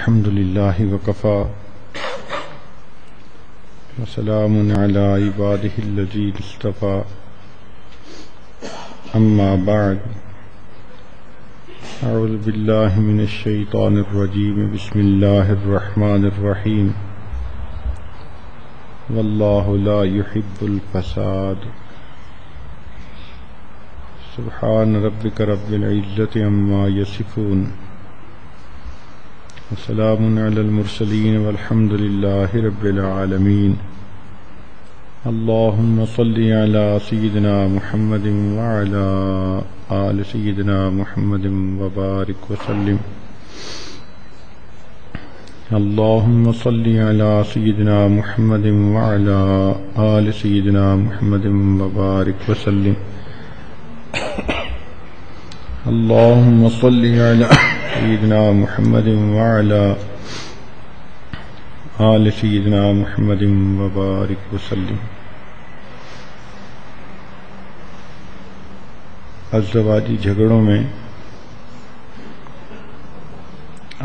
الحمد لله وكفى وسلام على عباده الذين اصطفى أما بعد أعوذ بالله من الشيطان الرجيم بسم الله الرحمن الرحيم والله لا يحب الفساد سبحان ربك رب العزة عما يصفون وسلام على المرسلين والحمد لله رب العالمين اللهم صل على سيدنا محمد وعلى آل سيدنا محمد وبارك وسلم اللهم صل على سيدنا محمد وعلى آل سيدنا محمد وبارك وسلم اللهم صل على سيدنا محمد وعلى آل سيدنا محمد وبارك وسلم. ازدواجی جھگڑوں میں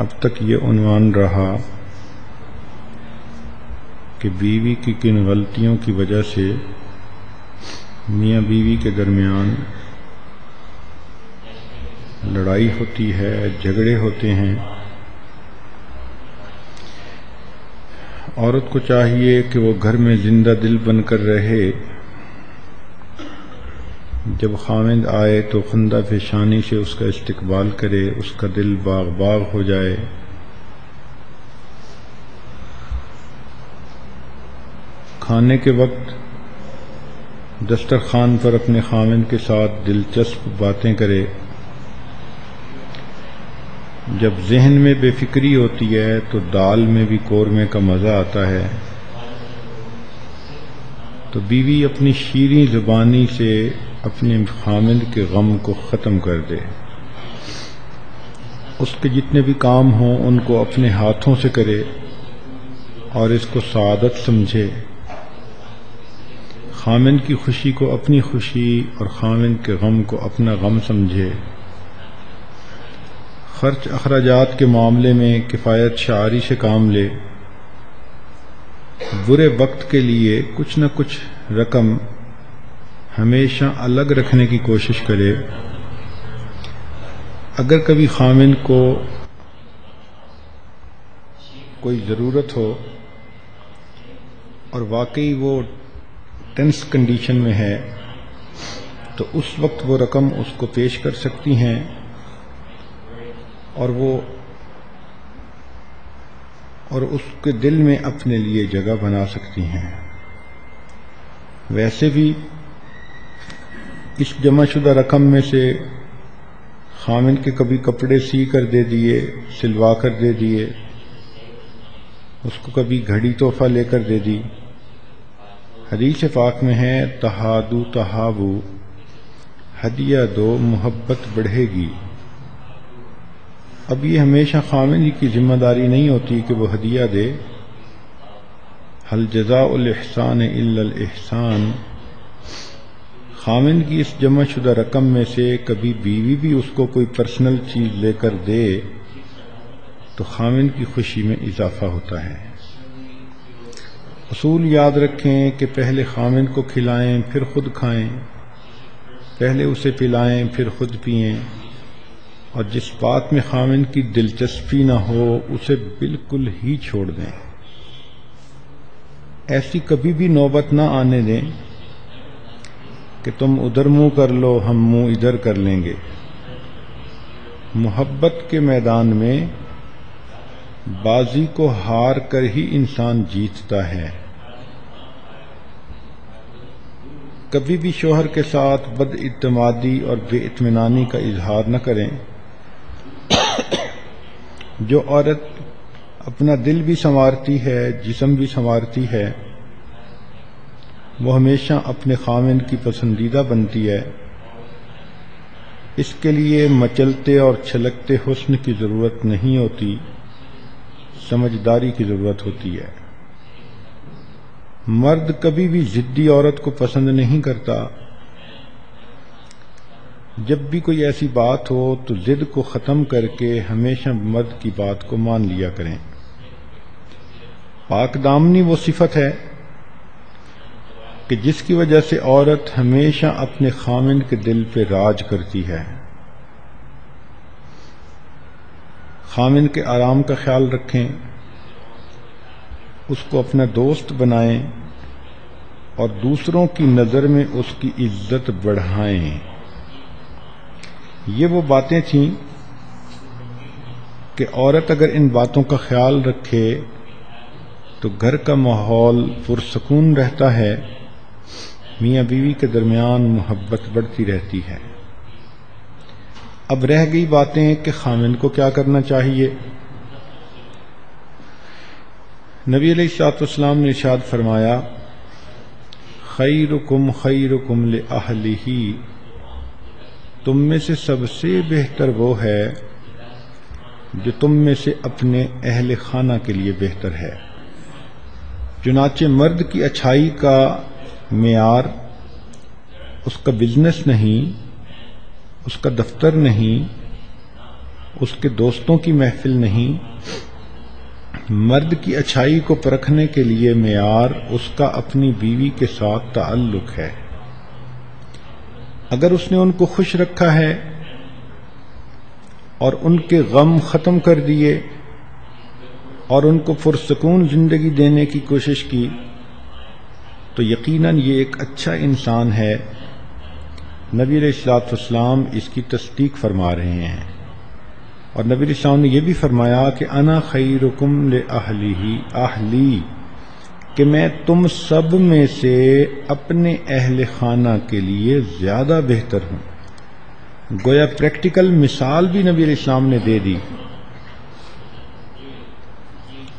اب تک یہ عنوان رہا کہ بیوی کی کن غلطیوں کی وجہ سے میاں بیوی کے درمیان لڑائی ہوتی ہے، جھگڑے ہوتے ہیں. عورت کو چاہیے کہ وہ گھر میں زندہ دل بن کر رہے. جب خاوند آئے تو خندہ پیشانی سے اس کا استقبال کرے، اس کا دل باغ باغ ہو جائے. کھانے کے وقت دسترخوان پر اپنے خاوند کے ساتھ دلچسپ باتیں کرے. جب ذہن میں بے فکری ہوتی ہے تو دال میں بھی قورمے کا مزہ آتا ہے. تو بیوی اپنی شیریں زبانی سے اپنے خامند کے غم کو ختم کر دے. اس کے جتنے بھی کام ہوں ان کو اپنے ہاتھوں سے کرے اور اس کو سعادت سمجھے. خامند کی خوشی کو اپنی خوشی اور خامند کے غم کو اپنا غم سمجھے. خرچ اخراجات کے معاملے میں کفایت شعاری سے کام لے. برے وقت کے لیے کچھ نہ کچھ رقم ہمیشہ الگ رکھنے کی کوشش کرے. اگر کبھی خامند کو کوئی ضرورت ہو اور واقعی وہ ٹینس کنڈیشن میں ہے تو اس وقت وہ رقم اس کو پیش کر سکتی ہیں اور اس کے دل میں اپنے لیے جگہ بنا سکتی ہیں. ویسے بھی اس جمع شدہ رقم میں سے خامند کے کبھی کپڑے سی کر دے دیے، سلوا کر دے دیے، اس کو کبھی گھڑی تحفہ لے کر دے دی. حدیث پاک میں ہے تہادو تہابو، ہدیہ دو محبت بڑھے گی. اب یہ ہمیشہ خامند کی ذمہ داری نہیں ہوتی کہ وہ ہدیہ دے. حل جزاء الاحسان الا الاحسان. خامند کی اس جمع شدہ رقم میں سے کبھی بیوی بھی اس کو کوئی پرسنل چیز لے کر دے تو خامند کی خوشی میں اضافہ ہوتا ہے. اصول یاد رکھیں کہ پہلے خامند کو کھلائیں پھر خود کھائیں، پہلے اسے پلائیں پھر خود پئیں، اور جس بات میں خامند کی دلچسپی نہ ہو اسے بالکل ہی چھوڑ دیں. ایسی کبھی بھی نوبت نہ آنے دیں کہ تم ادھر منہ کر لو ہم منہ ادھر کر لیں گے. محبت کے میدان میں بازی کو ہار کر ہی انسان جیتتا ہے. کبھی بھی شوہر کے ساتھ بد اعتمادی اور بے اطمینانی کا اظہار نہ کریں. جو عورت اپنا دل بھی سنوارتی ہے، جسم بھی سنوارتی ہے، وہ ہمیشہ اپنے خامند کی پسندیدہ بنتی ہے. اس کے لیے مچلتے اور چھلکتے حسن کی ضرورت نہیں ہوتی، سمجھداری کی ضرورت ہوتی ہے. مرد کبھی بھی ضدی عورت کو پسند نہیں کرتا. جب بھی کوئی ایسی بات ہو تو ضد کو ختم کر کے ہمیشہ مرد کی بات کو مان لیا کریں۔ پاک دامنی وہ صفت ہے کہ جس کی وجہ سے عورت ہمیشہ اپنے خامند کے دل پہ راج کرتی ہے۔ خامند کے آرام کا خیال رکھیں، اس کو اپنا دوست بنائیں اور دوسروں کی نظر میں اس کی عزت بڑھائیں۔ یہ وہ باتیں تھیں کہ عورت اگر ان باتوں کا خیال رکھے تو گھر کا ماحول پرسکون رہتا ہے، میاں بیوی کے درمیان محبت بڑھتی رہتی ہے۔ اب رہ گئی باتیں کہ خامند کو کیا کرنا چاہیے۔ نبی علیہ الصلوۃ والسلام نے ارشاد فرمایا، خیرکم خیرکم لأہلہ، تم میں سے سب سے بہتر وہ ہے جو تم میں سے اپنے اہل خانہ کے لیے بہتر ہے۔ چنانچہ مرد کی اچھائی کا معیار اس کا بزنس نہیں، اس کا دفتر نہیں، اس کے دوستوں کی محفل نہیں، مرد کی اچھائی کو پرکھنے کے لیے معیار اس کا اپنی بیوی کے ساتھ تعلق ہے۔ اگر اس نے ان کو خوش رکھا ہے اور ان کے غم ختم کر دیے اور ان کو پرسکون زندگی دینے کی کوشش کی تو یقیناً یہ ایک اچھا انسان ہے۔ نبی علیہ الصلوۃ والسلام اس کی تصدیق فرما رہے ہیں، اور نبی علیہ السلام نے یہ بھی فرمایا کہ انا خیرکم لأہلی، کہ میں تم سب میں سے اپنے اہل خانہ کے لیے زیادہ بہتر ہوں۔ گویا پریکٹیکل مثال بھی نبی علیہ السلام نے دے دی۔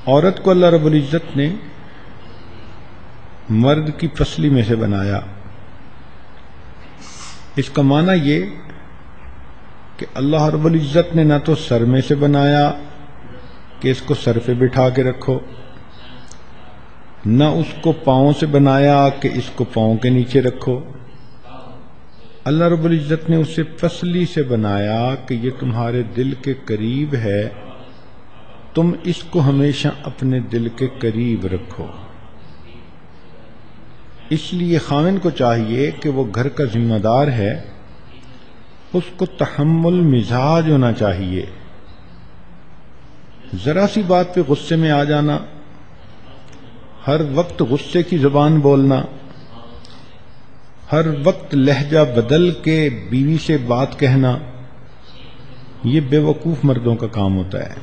عورت کو اللہ رب العزت نے مرد کی پسلی میں سے بنایا۔ اس کا معنی یہ کہ اللہ رب العزت نے نہ تو سر میں سے بنایا کہ اس کو سر پہ بٹھا کے رکھو، نہ اس کو پاؤں سے بنایا کہ اس کو پاؤں کے نیچے رکھو۔ اللہ رب العزت نے اسے پسلی سے بنایا کہ یہ تمہارے دل کے قریب ہے، تم اس کو ہمیشہ اپنے دل کے قریب رکھو۔ اس لیے خاوند کو چاہیے کہ وہ گھر کا ذمہ دار ہے، اس کو تحمل مزاج ہونا چاہیے۔ ذرا سی بات پہ غصے میں آ جانا، ہر وقت غصے کی زبان بولنا، ہر وقت لہجہ بدل کے بیوی سے بات کہنا، یہ بے وقوف مردوں کا کام ہوتا ہے۔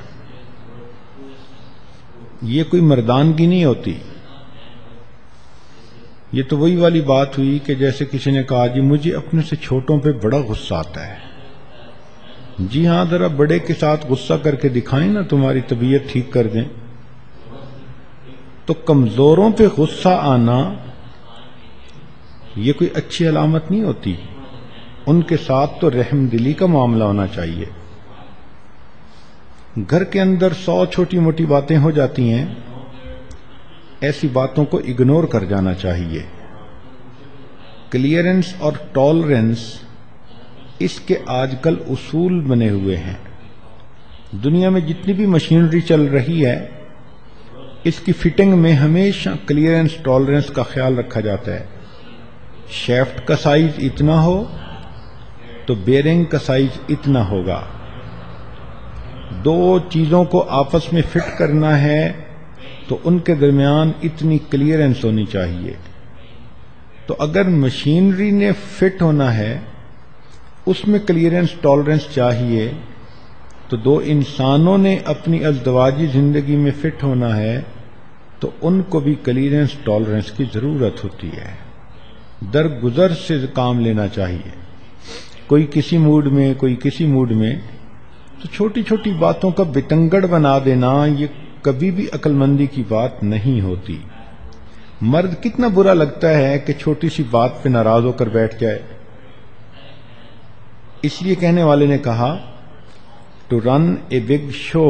یہ کوئی مردانگی نہیں ہوتی۔ یہ تو وہی والی بات ہوئی کہ جیسے کسی نے کہا جی مجھے اپنے سے چھوٹوں پہ بڑا غصہ آتا ہے۔ جی ہاں، ذرا بڑے کے ساتھ غصہ کر کے دکھائیں نا، تمہاری طبیعت ٹھیک کر دیں۔ تو کمزوروں پہ غصہ آنا یہ کوئی اچھی علامت نہیں ہوتی۔ ان کے ساتھ تو رحم دلی کا معاملہ ہونا چاہیے۔ گھر کے اندر 100 چھوٹی موٹی باتیں ہو جاتی ہیں، ایسی باتوں کو اگنور کر جانا چاہیے۔ کلیئرنس اور ٹالرنس اس کے آج کل اصول بنے ہوئے ہیں۔ دنیا میں جتنی بھی مشینری چل رہی ہے، اس کی فٹنگ میں ہمیشہ کلیئرنس ٹالرنس کا خیال رکھا جاتا ہے۔ شیفٹ کا سائز اتنا ہو تو بیرنگ کا سائز اتنا ہوگا۔ دو چیزوں کو آپس میں فٹ کرنا ہے تو ان کے درمیان اتنی کلیئرنس ہونی چاہیے۔ تو اگر مشینری نے فٹ ہونا ہے، اس میں کلیئرنس ٹالرنس چاہیے، تو دو انسانوں نے اپنی ازدواجی زندگی میں فٹ ہونا ہے تو ان کو بھی کلیئرنس ٹالرنس کی ضرورت ہوتی ہے۔ درگزر سے کام لینا چاہیے، کوئی کسی موڈ میں کوئی کسی موڈ میں۔ تو چھوٹی چھوٹی باتوں کا بتنگڑ بنا دینا یہ کبھی بھی عقل مندی کی بات نہیں ہوتی۔ مرد کتنا برا لگتا ہے کہ چھوٹی سی بات پہ ناراض ہو کر بیٹھ جائے۔ اس لیے کہنے والے نے کہا to run a big show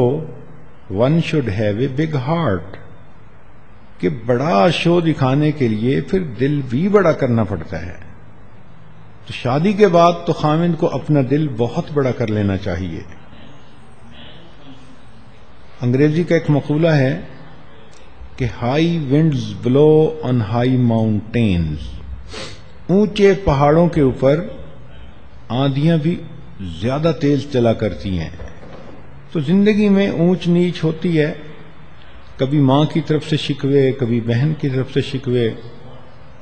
one should have a big heart, کہ بڑا شو دکھانے کے لیے پھر دل بھی بڑا کرنا پڑتا ہے۔ تو شادی کے بعد تو خاوند کو اپنا دل بہت بڑا کر لینا چاہیے. انگریزی کا ایک مقولہ ہے کہ high winds blow on high mountains, اونچے پہاڑوں کے اوپر آندھیاں بھی زیادہ تیز چلا کرتی ہیں. تو زندگی میں اونچ نیچ ہوتی ہے، کبھی ماں کی طرف سے شکوے، کبھی بہن کی طرف سے شکوے،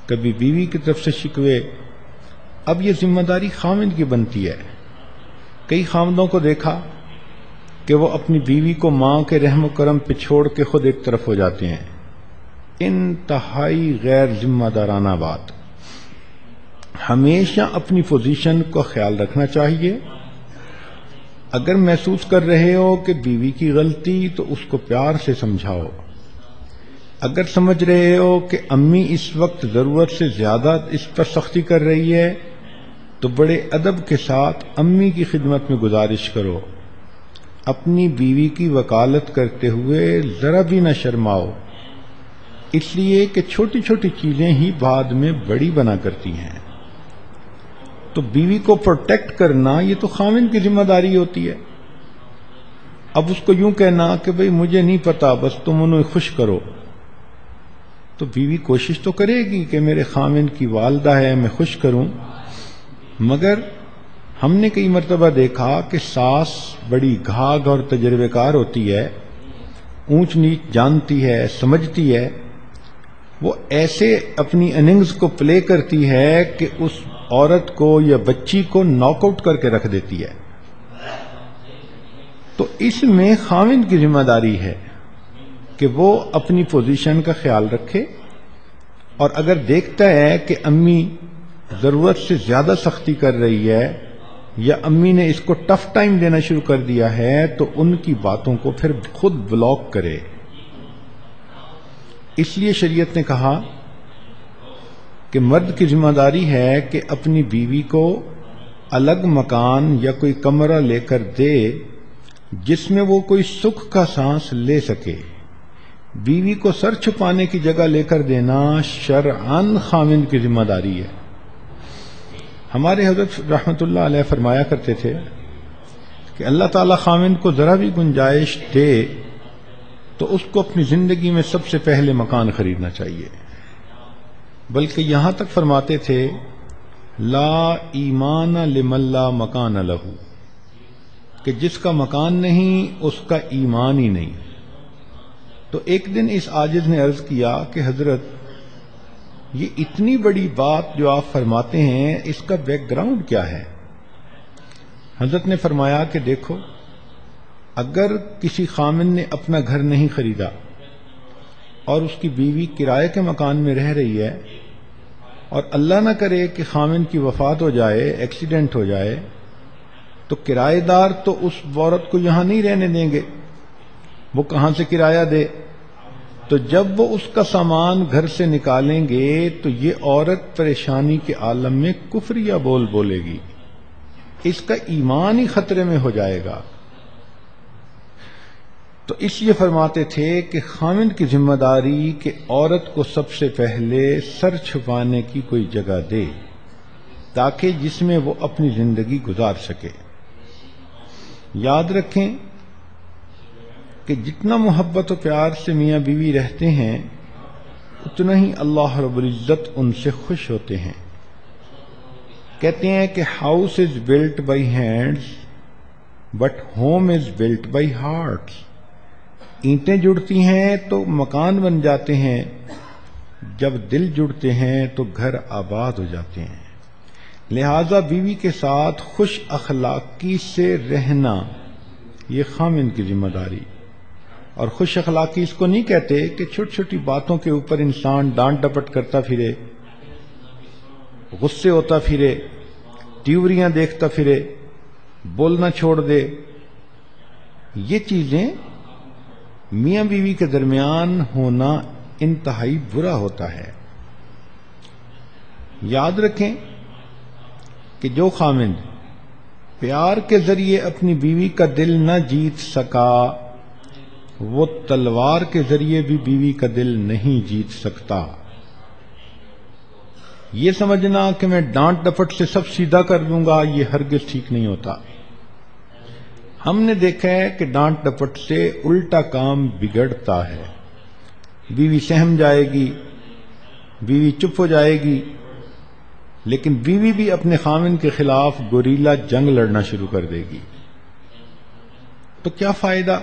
کبھی بیوی کی طرف سے شکوے. اب یہ ذمہ داری خاوند کی بنتی ہے. کئی خاوندوں کو دیکھا کہ وہ اپنی بیوی کو ماں کے رحم و کرم پہ چھوڑ کے خود ایک طرف ہو جاتے ہیں. انتہائی غیر ذمہ دارانہ بات. ہمیشہ اپنی پوزیشن کا خیال رکھنا چاہیے. اگر محسوس کر رہے ہو کہ بیوی کی غلطی تو اس کو پیار سے سمجھاؤ. اگر سمجھ رہے ہو کہ امی اس وقت ضرورت سے زیادہ اس پر سختی کر رہی ہے تو بڑے ادب کے ساتھ امی کی خدمت میں گزارش کرو. اپنی بیوی کی وکالت کرتے ہوئے ذرا بھی نہ شرماؤ، اس لیے کہ چھوٹی چھوٹی چیزیں ہی بعد میں بڑی بنا کرتی ہیں. تو بیوی کو پروٹیکٹ کرنا یہ تو خاوند کی ذمہ داری ہوتی ہے. اب اس کو یوں کہنا کہ بھئی مجھے نہیں پتا، بس تم انہیں خوش کرو، تو بیوی کوشش تو کرے گی کہ میرے خاوند کی والدہ ہے میں خوش کروں. مگر ہم نے کئی مرتبہ دیکھا کہ ساس بڑی گھاگ اور تجربے کار ہوتی ہے، اونچ نیچ جانتی ہے، سمجھتی ہے. وہ ایسے اپنی اننگز کو پلے کرتی ہے کہ اس عورت کو یا بچی کو ناک آؤٹ کر کے رکھ دیتی ہے. تو اس میں خاوند کی ذمہ داری ہے کہ وہ اپنی پوزیشن کا خیال رکھے، اور اگر دیکھتا ہے کہ امی ضرورت سے زیادہ سختی کر رہی ہے یا امی نے اس کو ٹف ٹائم دینا شروع کر دیا ہے تو ان کی باتوں کو پھر خود بلاک کرے. اس لیے شریعت نے کہا کہ مرد کی ذمہ داری ہے کہ اپنی بیوی کو الگ مکان یا کوئی کمرہ لے کر دے جس میں وہ کوئی سکھ کا سانس لے سکے. بیوی کو سر چھپانے کی جگہ لے کر دینا شرعاً خاوند کی ذمہ داری ہے. ہمارے حضرت رحمت اللہ علیہ فرمایا کرتے تھے کہ اللہ تعالیٰ خاوند کو ذرا بھی گنجائش دے تو اس کو اپنی زندگی میں سب سے پہلے مکان خریدنا چاہیے. بلکہ یہاں تک فرماتے تھے لا ایمان لمن لا مکان لہو، کہ جس کا مکان نہیں اس کا ایمان ہی نہیں. تو ایک دن اس عاجز نے عرض کیا کہ حضرت یہ اتنی بڑی بات جو آپ فرماتے ہیں اس کا بیک گراؤنڈ کیا ہے؟ حضرت نے فرمایا کہ دیکھو، اگر کسی خاوند نے اپنا گھر نہیں خریدا اور اس کی بیوی کرائے کے مکان میں رہ رہی ہے اور اللہ نہ کرے کہ خاوند کی وفات ہو جائے، ایکسیڈنٹ ہو جائے، تو کرائے دار تو اس عورت کو یہاں نہیں رہنے دیں گے، وہ کہاں سے کرایہ دے؟ تو جب وہ اس کا سامان گھر سے نکالیں گے تو یہ عورت پریشانی کے عالم میں کفریہ بول بولے گی، اس کا ایمان ہی خطرے میں ہو جائے گا. تو اس لیے فرماتے تھے کہ خاوند کی ذمہ داری کہ عورت کو سب سے پہلے سر چھپانے کی کوئی جگہ دے تاکہ جس میں وہ اپنی زندگی گزار سکے. یاد رکھیں کہ جتنا محبت و پیار سے میاں بیوی رہتے ہیں اتنا ہی اللہ رب العزت ان سے خوش ہوتے ہیں. کہتے ہیں کہ house is built by hands but home is built by hearts. اینٹیں جڑتی ہیں تو مکان بن جاتے ہیں، جب دل جڑتے ہیں تو گھر آباد ہو جاتے ہیں. لہذا بیوی کے ساتھ خوش اخلاقی سے رہنا یہ خاوند کی ذمہ داری. اور خوش اخلاقی اس کو نہیں کہتے کہ چھوٹی چھوٹی باتوں کے اوپر انسان ڈانٹ ڈپٹ کرتا پھرے، غصے ہوتا پھرے، تیوریاں دیکھتا پھرے، بولنا چھوڑ دے. یہ چیزیں میاں بیوی کے درمیان ہونا انتہائی برا ہوتا ہے. یاد رکھیں کہ جو خاوند پیار کے ذریعے اپنی بیوی کا دل نہ جیت سکا وہ تلوار کے ذریعے بھی بیوی کا دل نہیں جیت سکتا. یہ سمجھنا کہ میں ڈانٹ ڈپٹ سے سب سیدھا کر دوں گا، یہ ہرگز ٹھیک نہیں ہوتا۔ ہم نے دیکھا ہے کہ ڈانٹ ڈپٹ سے الٹا کام بگڑتا ہے، بیوی سہم جائے گی، بیوی چپ ہو جائے گی، لیکن بیوی بھی اپنے خاوند کے خلاف گوریلا جنگ لڑنا شروع کر دے گی۔ تو کیا فائدہ؟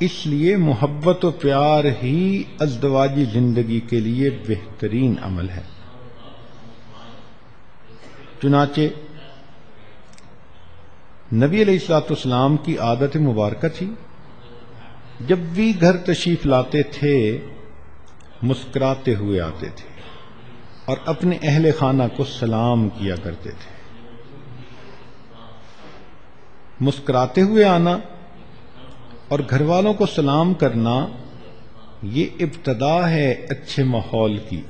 اس لیے محبت و پیار ہی ازدواجی زندگی کے لیے بہترین عمل ہے۔ چنانچہ نبی علیہ الصلوۃ والسلام کی عادت مبارکہ تھی، جب بھی گھر تشریف لاتے تھے مسکراتے ہوئے آتے تھے اور اپنے اہل خانہ کو سلام کیا کرتے تھے۔ مسکراتے ہوئے آنا اور گھر والوں کو سلام کرنا یہ ابتدا ہے اچھے ماحول کی۔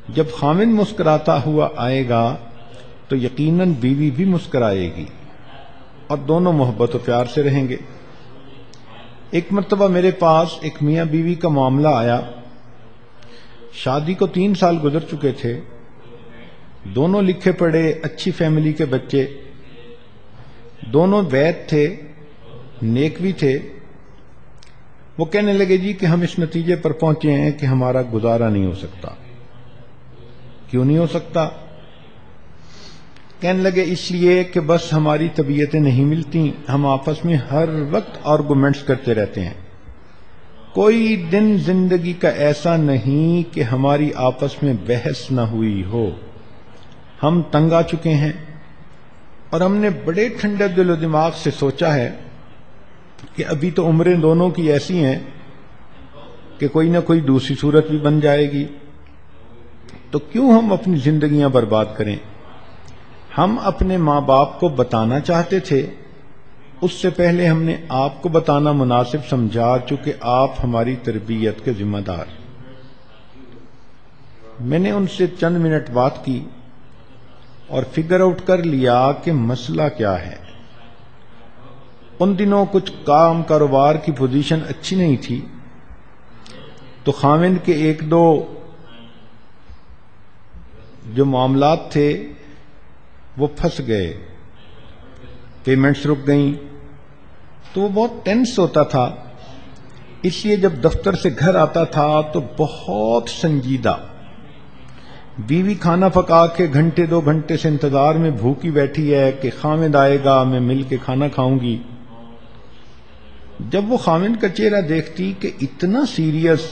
جب خاوند مسکراتا ہوا آئے گا تو یقیناً بیوی بھی مسکرائے گی اور دونوں محبت و پیار سے رہیں گے۔ ایک مرتبہ میرے پاس ایک میاں بیوی کا معاملہ آیا۔ شادی کو 3 سال گزر چکے تھے، دونوں لکھے پڑھے، اچھی فیملی کے بچے، دونوں وید تھے، نیک بھی تھے۔ وہ کہنے لگے جی کہ ہم اس نتیجے پر پہنچے ہیں کہ ہمارا گزارا نہیں ہو سکتا۔ کیوں نہیں ہو سکتا؟ کہنے لگے اس لیے کہ بس ہماری طبیعتیں نہیں ملتی، ہم آپس میں ہر وقت آرگومنٹس کرتے رہتے ہیں، کوئی دن زندگی کا ایسا نہیں کہ ہماری آپس میں بحث نہ ہوئی ہو۔ ہم تنگ آ چکے ہیں اور ہم نے بڑے ٹھنڈے دل و دماغ سے سوچا ہے کہ ابھی تو عمریں دونوں کی ایسی ہیں کہ کوئی نہ کوئی دوسری صورت بھی بن جائے گی، تو کیوں ہم اپنی زندگیاں برباد کریں؟ ہم اپنے ماں باپ کو بتانا چاہتے تھے، اس سے پہلے ہم نے آپ کو بتانا مناسب سمجھا، چونکہ آپ ہماری تربیت کے ذمہ دار۔ میں نے ان سے چند منٹ بات کی اور فگر آؤٹ کر لیا کہ مسئلہ کیا ہے۔ ان دنوں کچھ کام کاروبار کی پوزیشن اچھی نہیں تھی، تو خاوند کے 1-2 جو معاملات تھے وہ پھنس گئے، پیمنٹس رک گئیں، تو وہ بہت ٹینس ہوتا تھا۔ اس لیے جب دفتر سے گھر آتا تھا تو بہت سنجیدہ، بیوی کھانا پکا کے 1-2 گھنٹے سے انتظار میں بھوکی بیٹھی ہے کہ خاوند آئے گا، میں مل کے کھانا کھاؤں گی۔ جب وہ خاوند کا چہرہ دیکھتی کہ اتنا سیریس،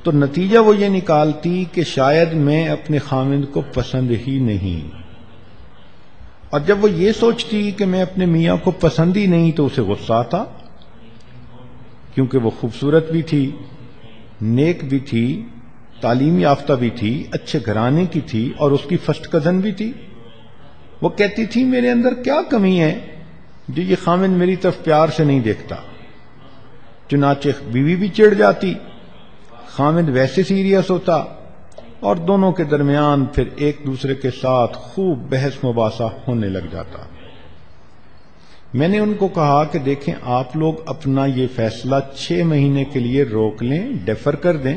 تو نتیجہ وہ یہ نکالتی کہ شاید میں اپنے خاوند کو پسند ہی نہیں، اور جب وہ یہ سوچتی کہ میں اپنے میاں کو پسند ہی نہیں تو اسے غصہ آتا، کیونکہ وہ خوبصورت بھی تھی، نیک بھی تھی، تعلیم یافتہ بھی تھی، اچھے گھرانے کی تھی اور اس کی فرسٹ کزن بھی تھی۔ وہ کہتی تھی میرے اندر کیا کمی ہے جو یہ خاوند میری طرف پیار سے نہیں دیکھتا۔ چنانچہ بیوی بھی چڑ جاتی، خاوند ویسے سیریس ہوتا، اور دونوں کے درمیان پھر ایک دوسرے کے ساتھ خوب بحث مباحثہ ہونے لگ جاتا۔ میں نے ان کو کہا کہ دیکھیں آپ لوگ اپنا یہ فیصلہ 6 مہینے کے لیے روک لیں، ڈیفر کر دیں،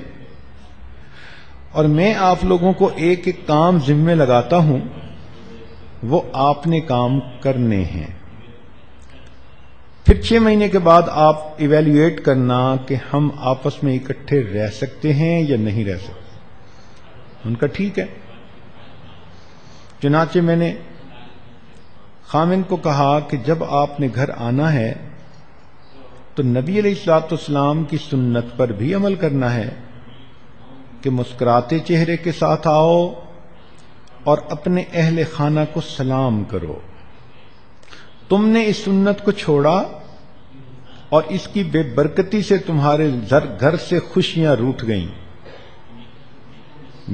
اور میں آپ لوگوں کو ایک ایک کام ذمہ لگاتا ہوں، وہ آپ نے کام کرنے ہیں۔ پھر 6 مہینے کے بعد آپ ایویلیویٹ کرنا کہ ہم آپس میں اکٹھے رہ سکتے ہیں یا نہیں رہ سکتے۔ ان کا ٹھیک ہے۔ چنانچہ میں نے خاوند کو کہا کہ جب آپ نے گھر آنا ہے تو نبی علیہ الصلوۃ والسلام کی سنت پر بھی عمل کرنا ہے کہ مسکراتے چہرے کے ساتھ آؤ اور اپنے اہل خانہ کو سلام کرو۔ تم نے اس سنت کو چھوڑا اور اس کی بے برکتی سے تمہارے گھر سے خوشیاں روٹھ گئیں۔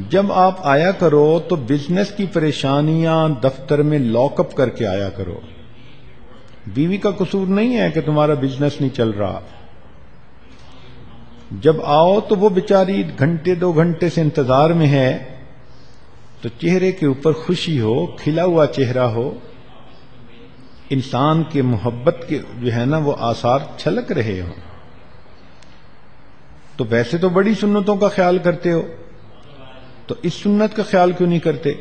جب آپ آیا کرو تو بزنس کی پریشانیاں دفتر میں لاک اپ کر کے آیا کرو۔ بیوی کا قصور نہیں ہے کہ تمہارا بزنس نہیں چل رہا۔ جب آؤ تو وہ بیچاری 1-2 گھنٹے سے انتظار میں ہے، تو چہرے کے اوپر خوشی ہو، کھلا ہوا چہرہ ہو، انسان کے محبت کے جو ہے نا وہ آثار چھلک رہے ہوں۔ تو ویسے تو بڑی سنتوں کا خیال کرتے ہو، تو اس سنت کا خیال کیوں نہیں کرتے؟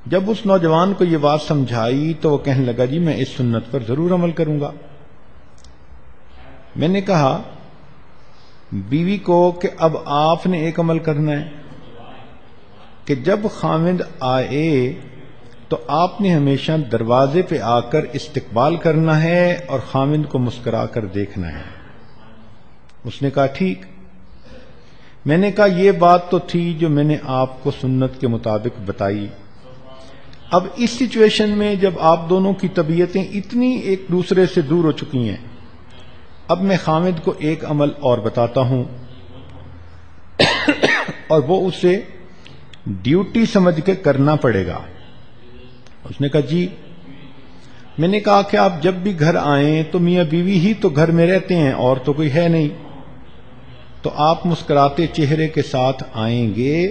جب اس نوجوان کو یہ بات سمجھائی تو وہ کہنے لگا جی میں اس سنت پر ضرور عمل کروں گا۔ میں نے کہا بیوی کو کہ اب آپ نے ایک عمل کرنا ہے کہ جب خاوند آئے تو آپ نے ہمیشہ دروازے پہ آ کر استقبال کرنا ہے اور خاوند کو مسکرا کر دیکھنا ہے۔ اس نے کہا ٹھیک۔ میں نے کہا یہ بات تو تھی جو میں نے آپ کو سنت کے مطابق بتائی، اب اس سچویشن میں جب آپ دونوں کی طبیعتیں اتنی ایک دوسرے سے دور ہو چکی ہیں، اب میں خاوند کو ایک عمل اور بتاتا ہوں اور وہ اسے ڈیوٹی سمجھ کے کرنا پڑے گا۔ اس نے کہا جی۔ میں نے کہا کہ آپ جب بھی گھر آئیں تو میاں بیوی ہی تو گھر میں رہتے ہیں اور تو کوئی ہے نہیں، تو آپ مسکراتے چہرے کے ساتھ آئیں گے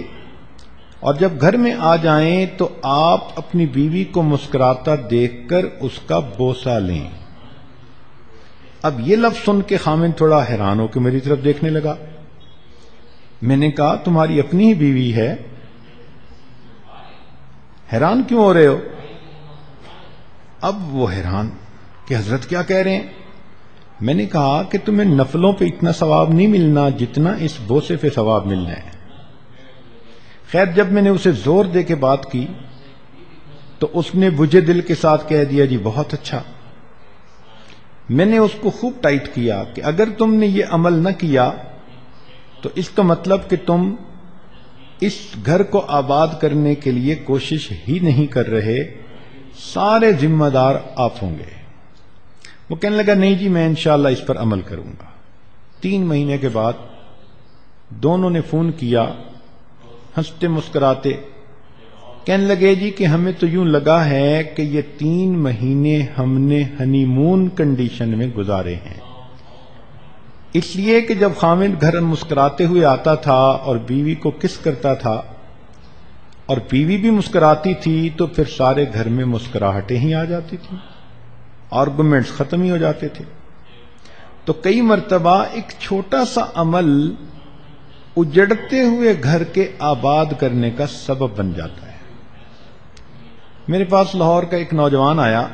اور جب گھر میں آ جائیں تو آپ اپنی بیوی کو مسکراتا دیکھ کر اس کا بوسہ لیں۔ اب یہ لفظ سن کے خاوند تھوڑا حیران ہو کے میری طرف دیکھنے لگا۔ میں نے کہا تمہاری اپنی ہی بیوی ہے، حیران کیوں ہو رہے ہو؟ اب وہ حیران کہ حضرت کیا کہہ رہے ہیں؟ میں نے کہا کہ تمہیں نفلوں پہ اتنا ثواب نہیں ملنا جتنا اس بوسے پہ ثواب ملنا ہے۔ خیر جب میں نے اسے زور دے کے بات کی تو اس نے بجھے دل کے ساتھ کہہ دیا جی بہت اچھا۔ میں نے اس کو خوب ٹائٹ کیا کہ اگر تم نے یہ عمل نہ کیا تو اس کا مطلب کہ تم اس گھر کو آباد کرنے کے لیے کوشش ہی نہیں کر رہے، سارے ذمہ دار آپ ہوں گے۔ وہ کہنے لگا نہیں جی میں انشاءاللہ اس پر عمل کروں گا۔ 3 مہینے کے بعد دونوں نے فون کیا، ہنستے مسکراتے کہنے لگے جی کہ ہمیں تو یوں لگا ہے کہ یہ 3 مہینے ہم نے ہنی مون کنڈیشن میں گزارے ہیں، اس لیے کہ جب خاوند گھر مسکراتے ہوئے آتا تھا اور بیوی کو کس کرتا تھا اور بیوی بھی مسکراتی تھی تو پھر سارے گھر میں مسکراہٹیں ہی آ جاتی تھیں، آرگومنٹس ختم ہی ہو جاتے تھے۔ تو کئی مرتبہ ایک چھوٹا سا عمل اجڑتے ہوئے گھر کے آباد کرنے کا سبب بن جاتا ہے۔ میرے پاس لاہور کا ایک نوجوان آیا،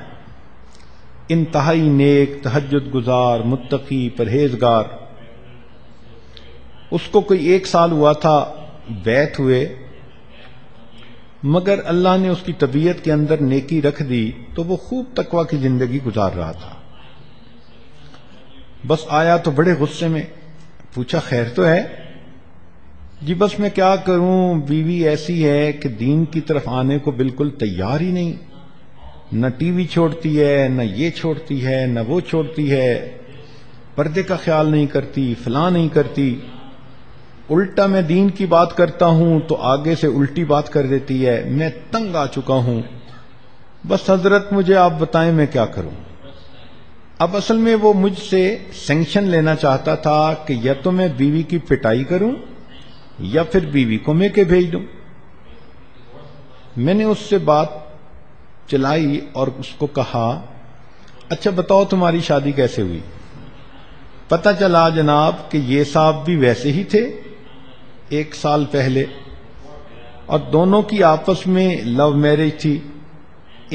انتہائی نیک، تہجد گزار، متقی، پرہیزگار۔ اس کو کوئی 1 سال ہوا تھا بیعت ہوئے، مگر اللہ نے اس کی طبیعت کے اندر نیکی رکھ دی تو وہ خوب تقوی کی زندگی گزار رہا تھا۔ بس آیا تو بڑے غصے میں، پوچھا خیر تو ہے؟ جی بس میں کیا کروں، بیوی ایسی ہے کہ دین کی طرف آنے کو بالکل تیار ہی نہیں، نہ ٹی وی چھوڑتی ہے، نہ یہ چھوڑتی ہے، نہ وہ چھوڑتی ہے، پردے کا خیال نہیں کرتی، فلاں نہیں کرتی، الٹا میں دین کی بات کرتا ہوں تو آگے سے الٹی بات کر دیتی ہے، میں تنگ آ چکا ہوں، بس حضرت مجھے آپ بتائیں میں کیا کروں۔ اب اصل میں وہ مجھ سے سینکشن لینا چاہتا تھا کہ یا تو میں بیوی کی پٹائی کروں یا پھر بیوی کو میں کے بھیج دوں۔ میں نے اس سے بات چلائی اور اس کو کہا اچھا بتاؤ تمہاری شادی کیسے ہوئی؟ پتہ چلا جناب کہ یہ صاحب بھی ویسے ہی تھے 1 سال پہلے، اور دونوں کی آپس میں لو میرج تھی،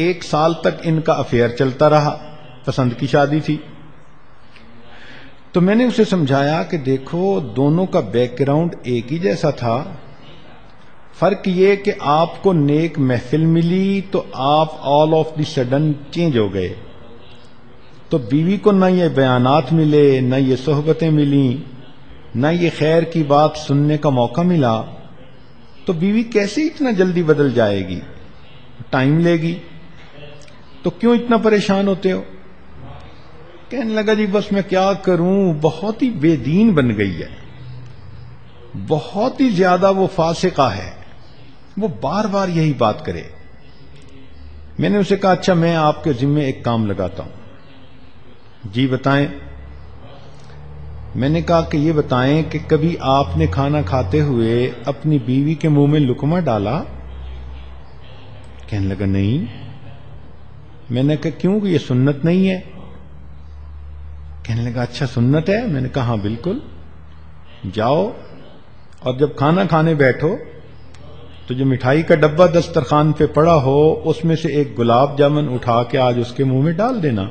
1 سال تک ان کا افیئر چلتا رہا، پسند کی شادی تھی۔ تو میں نے اسے سمجھایا کہ دیکھو دونوں کا بیک گراؤنڈ ایک ہی جیسا تھا، فرق یہ کہ آپ کو نیک محفل ملی تو آپ all of the sudden change ہو گئے، تو بیوی کو نہ یہ بیانات ملے، نہ یہ صحبتیں ملیں، نہ یہ خیر کی بات سننے کا موقع ملا، تو بیوی کیسے اتنا جلدی بدل جائے گی؟ ٹائم لے گی، تو کیوں اتنا پریشان ہوتے ہو؟ کہنے لگا جی بس میں کیا کروں، بہت ہی بے دین بن گئی ہے، بہت ہی زیادہ وہ فاسقہ ہے، وہ بار بار یہی بات کرے۔ میں نے اسے کہا اچھا میں آپ کے ذمے ایک کام لگاتا ہوں۔ جی بتائیں۔ میں نے کہا کہ یہ بتائیں کہ کبھی آپ نے کھانا کھاتے ہوئے اپنی بیوی کے منہ میں لقمہ ڈالا؟ کہنے لگا نہیں۔ میں نے کہا کیوں، یہ سنت نہیں ہے؟ کہنے لگا اچھا سنت ہے؟ میں نے کہا ہاں بالکل۔ جاؤ اور جب کھانا کھانے بیٹھو تو جو مٹھائی کا ڈبہ دسترخوان پہ پڑا ہو اس میں سے ایک گلاب جامن اٹھا کے آج اس کے منہ میں ڈال دینا.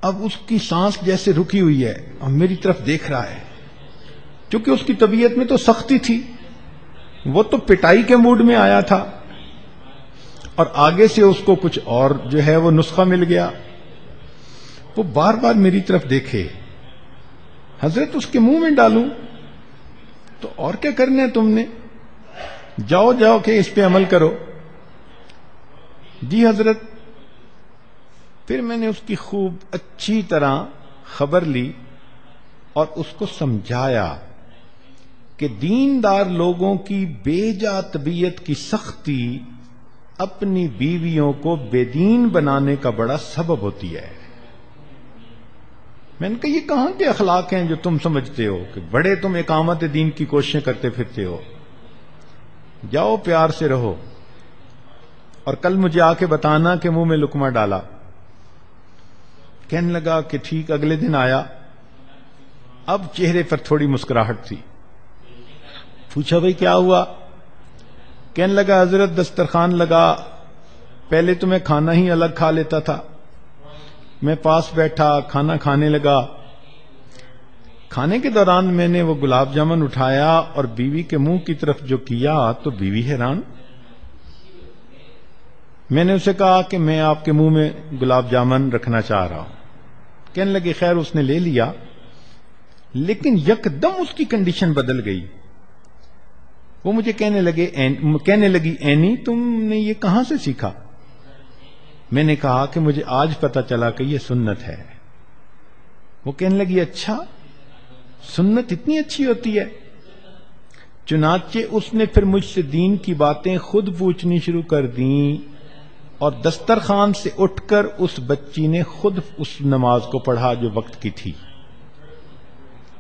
اب اس کی سانس جیسے رکی ہوئی ہے اور میری طرف دیکھ رہا ہے، چونکہ اس کی طبیعت میں تو سختی تھی، وہ تو پٹائی کے موڈ میں آیا تھا، اور آگے سے اس کو کچھ اور جو ہے وہ نسخہ مل گیا. وہ بار بار میری طرف دیکھے، حضرت اس کے منہ میں ڈالوں تو اور کیا کرنا ہے تم نے، جاؤ جاؤ کہ اس پہ عمل کرو. جی حضرت. پھر میں نے اس کی خوب اچھی طرح خبر لی اور اس کو سمجھایا کہ دیندار لوگوں کی بے جا طبیعت کی سختی اپنی بیویوں کو بے دین بنانے کا بڑا سبب ہوتی ہے. میں نے کہا یہ کہاں کے اخلاق ہیں جو تم سمجھتے ہو کہ بڑے تم اقامت دین کی کوششیں کرتے پھرتے ہو. جاؤ پیار سے رہو، اور کل مجھے آ کے بتانا کہ منہ میں لقمہ ڈالا. کہنے لگا کہ ٹھیک. اگلے دن آیا، اب چہرے پر تھوڑی مسکراہٹ تھی. پوچھا بھئی کیا ہوا؟ کہنے لگا حضرت دسترخوان لگا، پہلے تو میں کھانا ہی الگ کھا لیتا تھا، میں پاس بیٹھا کھانا کھانے لگا. کھانے کے دوران میں نے وہ گلاب جامن اٹھایا اور بیوی کے منہ کی طرف جو کیا تو بیوی حیران. میں نے اسے کہا کہ میں آپ کے منہ میں گلاب جامن رکھنا چاہ رہا ہوں. کہنے لگے خیر. اس نے لے لیا، لیکن یکدم اس کی کنڈیشن بدل گئی. وہ مجھے کہنے لگی اینی تم نے یہ کہاں سے سیکھا؟ میں نے کہا کہ مجھے آج پتا چلا کہ یہ سنت ہے. وہ کہنے لگی اچھا، سنت اتنی اچھی ہوتی ہے؟ چنانچہ اس نے پھر مجھ سے دین کی باتیں خود پوچھنی شروع کر دیں، اور دسترخوان سے اٹھ کر اس بچی نے خود اس نماز کو پڑھا جو وقت کی تھی.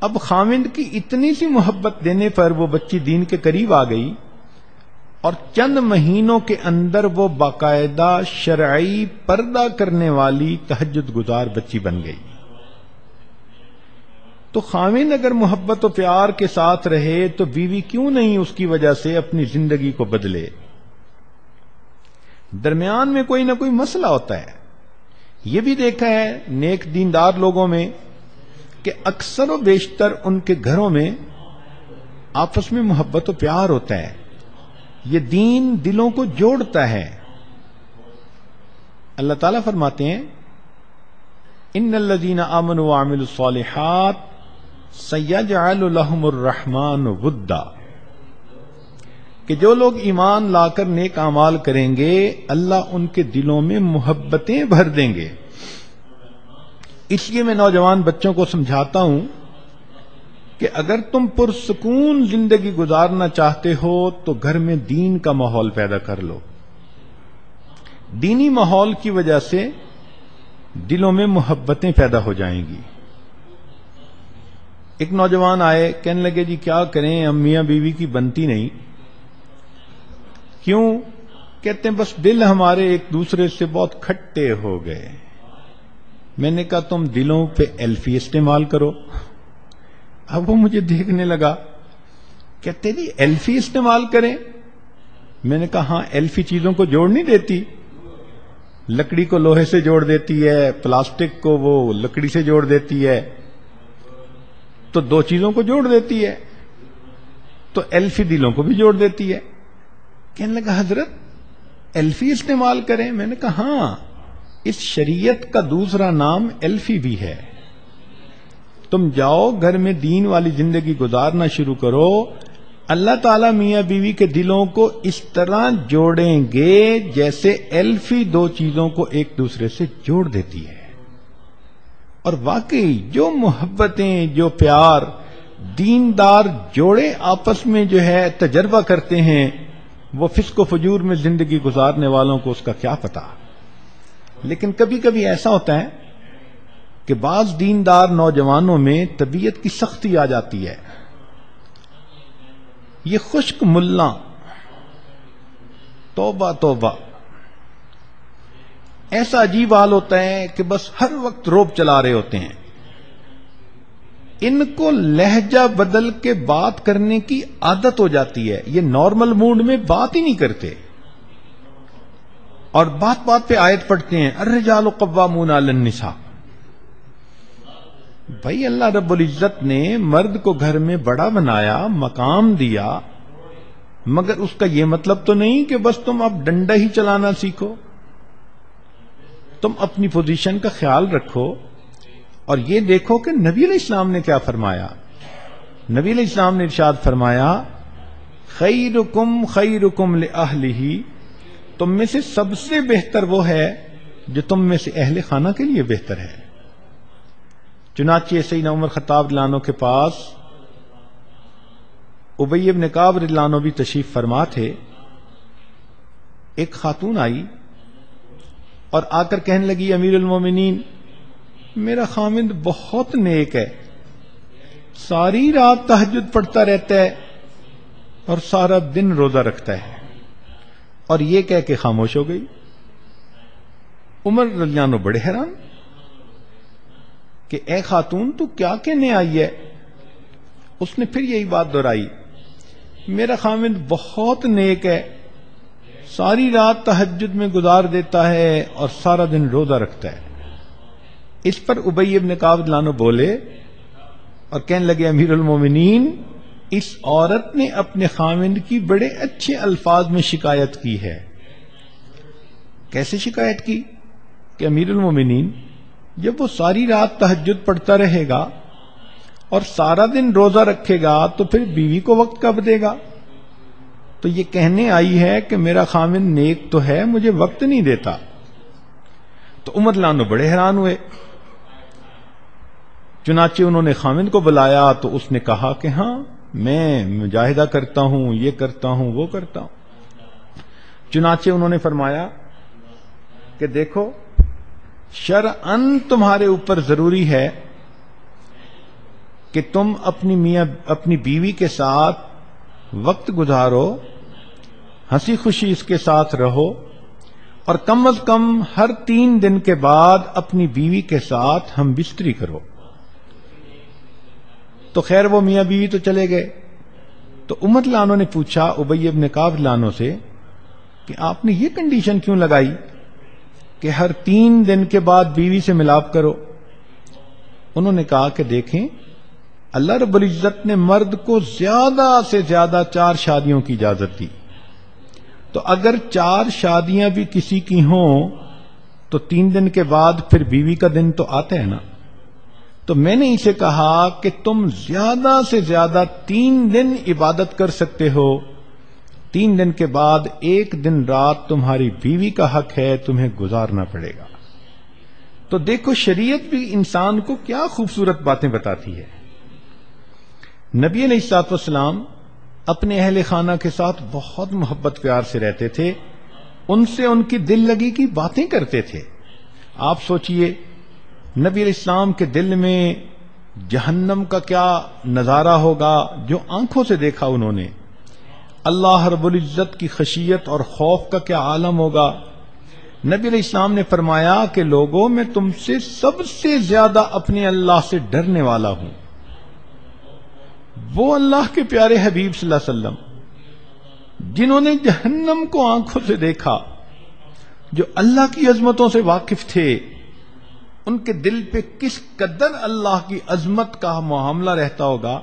اب خاوند کی اتنی سی محبت دینے پر وہ بچی دین کے قریب آ گئی، اور چند مہینوں کے اندر وہ باقاعدہ شرعی پردہ کرنے والی تہجد گزار بچی بن گئی. تو خاوند اگر محبت و پیار کے ساتھ رہے تو بیوی کیوں نہیں اس کی وجہ سے اپنی زندگی کو بدلے؟ درمیان میں کوئی نہ کوئی مسئلہ ہوتا ہے. یہ بھی دیکھا ہے نیک دیندار لوگوں میں کہ اکثر و بیشتر ان کے گھروں میں آپس میں محبت و پیار ہوتا ہے. یہ دین دلوں کو جوڑتا ہے. اللہ تعالیٰ فرماتے ہیں ان الذین آمنوا وعملوا الصالحات سیجعل لهم الرحمن ودا، کہ جو لوگ ایمان لا کر نیک اعمال کریں گے اللہ ان کے دلوں میں محبتیں بھر دیں گے. اس لیے میں نوجوان بچوں کو سمجھاتا ہوں کہ اگر تم پرسکون زندگی گزارنا چاہتے ہو تو گھر میں دین کا ماحول پیدا کر لو. دینی ماحول کی وجہ سے دلوں میں محبتیں پیدا ہو جائیں گی. ایک نوجوان آئے، کہنے لگے جی کیا کریں، ہم میاں بیوی کی بنتی نہیں. کیوں؟ کہتے ہیں بس دل ہمارے ایک دوسرے سے بہت کھٹے ہو گئے. میں نے کہا تم دلوں پہ ایلفی استعمال کرو. اب وہ مجھے دیکھنے لگا، کہتے جی ایلفی استعمال کریں؟ میں نے کہا ہاں، ایلفی چیزوں کو جوڑ نہیں دیتی، لکڑی کو لوہے سے جوڑ دیتی ہے، پلاسٹک کو وہ لکڑی سے جوڑ دیتی ہے، تو دو چیزوں کو جوڑ دیتی ہے، تو ایلفی دلوں کو بھی جوڑ دیتی ہے. کہنے لگا حضرت ایلفی استعمال کریں؟ میں نے کہا ہاں، اس شریعت کا دوسرا نام ایلفی بھی ہے. تم جاؤ گھر میں دین والی زندگی گزارنا شروع کرو، اللہ تعالیٰ میاں بیوی کے دلوں کو اس طرح جوڑیں گے جیسے ایلفی دو چیزوں کو ایک دوسرے سے جوڑ دیتی ہے. اور واقعی جو محبتیں، جو پیار دیندار جوڑے آپس میں جو ہے تجربہ کرتے ہیں، وہ فسق و فجور میں زندگی گزارنے والوں کو اس کا کیا پتا. لیکن کبھی کبھی ایسا ہوتا ہے کہ بعض دیندار نوجوانوں میں طبیعت کی سختی آ جاتی ہے. یہ خشک ملا، توبہ توبہ، ایسا عجیب حال ہوتا ہے کہ بس ہر وقت روب چلا رہے ہوتے ہیں. ان کو لہجہ بدل کے بات کرنے کی عادت ہو جاتی ہے، یہ نارمل موڈ میں بات ہی نہیں کرتے، اور بات بات پہ آیت پڑھتے ہیں الرجال قوامون علی النساء۔ بھائی اللہ رب العزت نے مرد کو گھر میں بڑا بنایا، مقام دیا، مگر اس کا یہ مطلب تو نہیں کہ بس تم اب ڈنڈا ہی چلانا سیکھو، تم اپنی پوزیشن کا خیال رکھو۔ اور یہ دیکھو کہ نبی علیہ السلام نے کیا فرمایا۔ نبی علیہ السلام نے ارشاد فرمایا خیرکم خیرکم لأہلہ، تم میں سے سب سے بہتر وہ ہے جو تم میں سے اہل خانہ کے لیے بہتر ہے۔ چنانچہ سیدنا عمر خطاب رضی اللہ عنہ کے پاس ابی بن کعب رضی اللہ عنہ بھی تشریف فرما تھے۔ ایک خاتون آئی اور آ کر کہنے لگی امیر المومنین، میرا خامند بہت نیک ہے، ساری رات تہجد پڑھتا رہتا ہے اور سارا دن روزہ رکھتا ہے، اور یہ کہہ کے خاموش ہو گئی۔ عمر رضی اللہ عنہ بڑے حیران کہ اے خاتون تو کیا کہنے آئی ہے؟ اس نے پھر یہی بات دہرائی، میرا خامند بہت نیک ہے، ساری رات تہجد میں گزار دیتا ہے اور سارا دن روزہ رکھتا ہے۔ اس پر ابی بن کعب رضی اللہ عنہ بولے اور کہنے لگے امیر المومنین، اس عورت نے اپنے خامند کی بڑے اچھے الفاظ میں شکایت کی ہے۔ کیسے شکایت کی؟ کہ امیر المومنین، جب وہ ساری رات تہجد پڑھتا رہے گا اور سارا دن روزہ رکھے گا تو پھر بیوی کو وقت کب دے گا؟ تو یہ کہنے آئی ہے کہ میرا خامند نیک تو ہے، مجھے وقت نہیں دیتا۔ تو عمر رضی اللہ عنہ بڑے حیران ہوئے۔ چنانچہ انہوں نے خامند کو بلایا تو اس نے کہا کہ ہاں میں مجاہدہ کرتا ہوں، یہ کرتا ہوں، وہ کرتا ہوں۔ چنانچہ انہوں نے فرمایا کہ دیکھو شرعاً تمہارے اوپر ضروری ہے کہ تم اپنی بیوی کے ساتھ وقت گزارو، ہنسی خوشی اس کے ساتھ رہو، اور کم از کم ہر 3 دن کے بعد اپنی بیوی کے ساتھ ہم بستری کرو۔ تو خیر وہ میاں بیوی تو چلے گئے۔ تو عمر رضی اللہ عنہ نے پوچھا ابی بن کعب رضی اللہ عنہ سے کہ آپ نے یہ کنڈیشن کیوں لگائی کہ ہر 3 دن کے بعد بیوی سے ملاپ کرو؟ انہوں نے کہا کہ دیکھیں اللہ رب العزت نے مرد کو زیادہ سے زیادہ 4 شادیوں کی اجازت دی، تو اگر 4 شادیاں بھی کسی کی ہوں تو 3 دن کے بعد پھر بیوی کا دن تو آتا ہے نا۔ تو میں نے اسے کہا کہ تم زیادہ سے زیادہ 3 دن عبادت کر سکتے ہو، 3 دن کے بعد 1 دن رات تمہاری بیوی کا حق ہے، تمہیں گزارنا پڑے گا۔ تو دیکھو شریعت بھی انسان کو کیا خوبصورت باتیں بتاتی ہے۔ نبی علیہ الصلوۃ والسلام اپنے اہل خانہ کے ساتھ بہت محبت پیار سے رہتے تھے، ان سے ان کی دل لگی کی باتیں کرتے تھے۔ آپ سوچئے نبی علیہ السلام کے دل میں جہنم کا کیا نظارہ ہوگا جو آنکھوں سے دیکھا انہوں نے، اللہ رب العزت کی خشیت اور خوف کا کیا عالم ہوگا۔ نبی علیہ السلام نے فرمایا کہ لوگوں میں تم سے سب سے زیادہ اپنے اللہ سے ڈرنے والا ہوں۔ وہ اللہ کے پیارے حبیب صلی اللہ علیہ وسلم جنہوں نے جہنم کو آنکھوں سے دیکھا، جو اللہ کی عظمتوں سے واقف تھے، ان کے دل پہ کس قدر اللہ کی عظمت کا معاملہ رہتا ہوگا،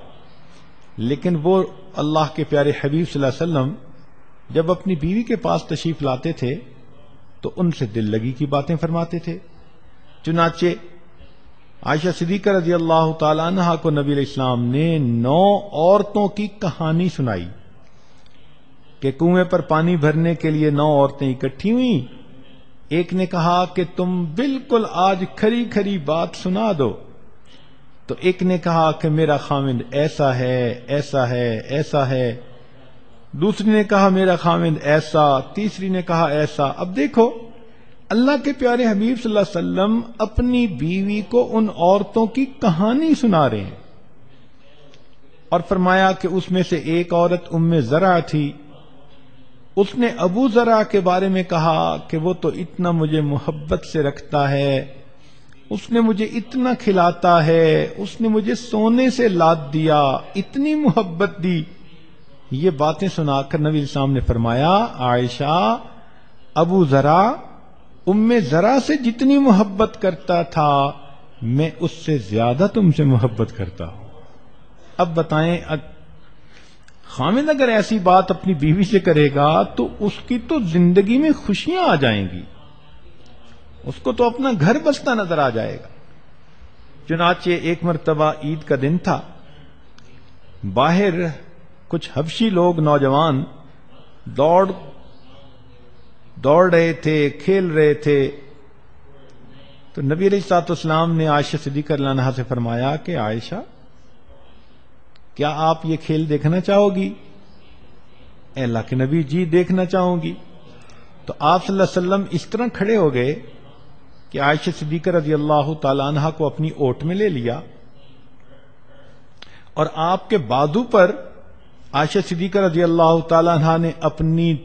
لیکن وہ اللہ کے پیارے حبیب صلی اللہ علیہ وسلم جب اپنی بیوی کے پاس تشریف لاتے تھے تو ان سے دل لگی کی باتیں فرماتے تھے۔ چنانچہ عائشہ صدیقہ رضی اللہ تعالی عنہا کو نبی علیہ السلام نے 9 عورتوں کی کہانی سنائی کہ کنویں پر پانی بھرنے کے لیے 9 عورتیں اکٹھی ہوئیں۔ ایک نے کہا کہ تم بالکل آج کھری کھری بات سنا دو، تو ایک نے کہا کہ میرا خامند ایسا ہے ایسا ہے ایسا ہے، دوسری نے کہا میرا خامند ایسا، تیسری نے کہا ایسا۔ اب دیکھو اللہ کے پیارے حبیب صلی اللہ علیہ وسلم اپنی بیوی کو ان عورتوں کی کہانی سنا رہے ہیں، اور فرمایا کہ اس میں سے ایک عورت ام زرع تھی، اس نے ابو زرع کے بارے میں کہا کہ وہ تو اتنا مجھے محبت سے رکھتا ہے، اس نے مجھے اتنا کھلاتا ہے، اس نے مجھے سونے سے لاد دیا، اتنی محبت دی۔ یہ باتیں سنا کر نبی اسلام نے فرمایا، عائشہ، ابو ذرا ام ذرا سے جتنی محبت کرتا تھا میں اس سے زیادہ تم سے محبت کرتا ہوں۔ اب بتائیں، خامد اگر ایسی بات اپنی بیوی سے کرے گا تو اس کی تو زندگی میں خوشیاں آ جائیں گی، اس کو تو اپنا گھر بستا نظر آ جائے گا۔ چنانچہ ایک مرتبہ عید کا دن تھا، باہر کچھ حبشی لوگ نوجوان دوڑ رہے تھے، کھیل رہے تھے، تو نبی علیہ الصلوۃ والسلام نے عائشہ صدیقہ رضی اللہ عنہا سے فرمایا کہ عائشہ، کیا آپ یہ کھیل دیکھنا چاہو گی؟ اے اللہ کے نبی، جی دیکھنا چاہوں گی۔ تو آپ صلی اللہ علیہ وسلم اس طرح کھڑے ہو گئے کہ عائشہ صدیقہ رضی اللہ تعالی عنہا کو اپنی اوٹ میں لے لیا، اور آپ کے بازو پر عائشہ صدیقہ رضی اللہ تعالی عنہا نے اپنی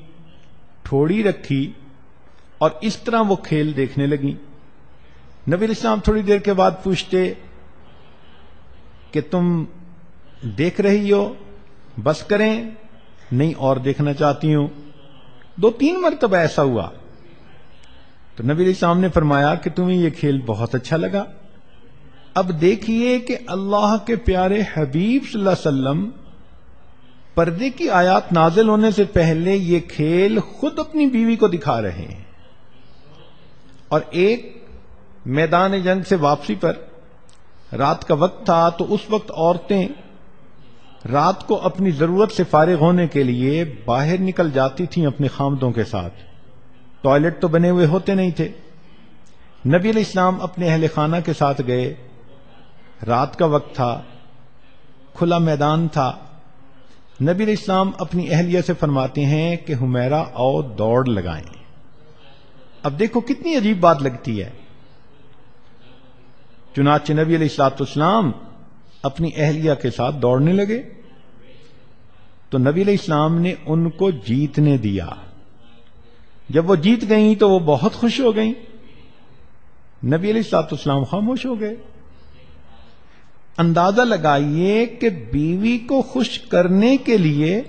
ٹھوڑی رکھی، اور اس طرح وہ کھیل دیکھنے لگیں۔ نبی علیہ السلام تھوڑی دیر کے بعد پوچھتے کہ تم دیکھ رہی ہو، بس کریں؟ نہیں، اور دیکھنا چاہتی ہوں۔ 2-3 مرتبہ ایسا ہوا تو نبی علیہ السلام نے فرمایا کہ تمہیں یہ کھیل بہت اچھا لگا، اب دیکھیے کہ اللہ کے پیارے حبیب صلی اللہ علیہ وسلم پردے کی آیات نازل ہونے سے پہلے یہ کھیل خود اپنی بیوی کو دکھا رہے ہیں۔ اور ایک میدان جنگ سے واپسی پر رات کا وقت تھا، تو اس وقت عورتیں رات کو اپنی ضرورت سے فارغ ہونے کے لیے باہر نکل جاتی تھیں اپنے خامدوں کے ساتھ۔ ٹوائلٹ تو بنے ہوئے ہوتے نہیں تھے۔ نبی علیہ السلام اپنے اہل خانہ کے ساتھ گئے، رات کا وقت تھا، کھلا میدان تھا۔ نبی علیہ السلام اپنی اہلیہ سے فرماتے ہیں کہ حمیرہ آؤ دوڑ لگائیں۔ اب دیکھو کتنی عجیب بات لگتی ہے۔ چنانچہ نبی علیہ السلام اپنی اہلیہ کے ساتھ دوڑنے لگے، تو نبی علیہ السلام نے ان کو جیتنے دیا۔ جب وہ جیت گئیں تو وہ بہت خوش ہو گئیں، نبی علیہ السلام خاموش ہو گئے۔ اندازہ لگائیے کہ بیوی کو خوش کرنے کے لیے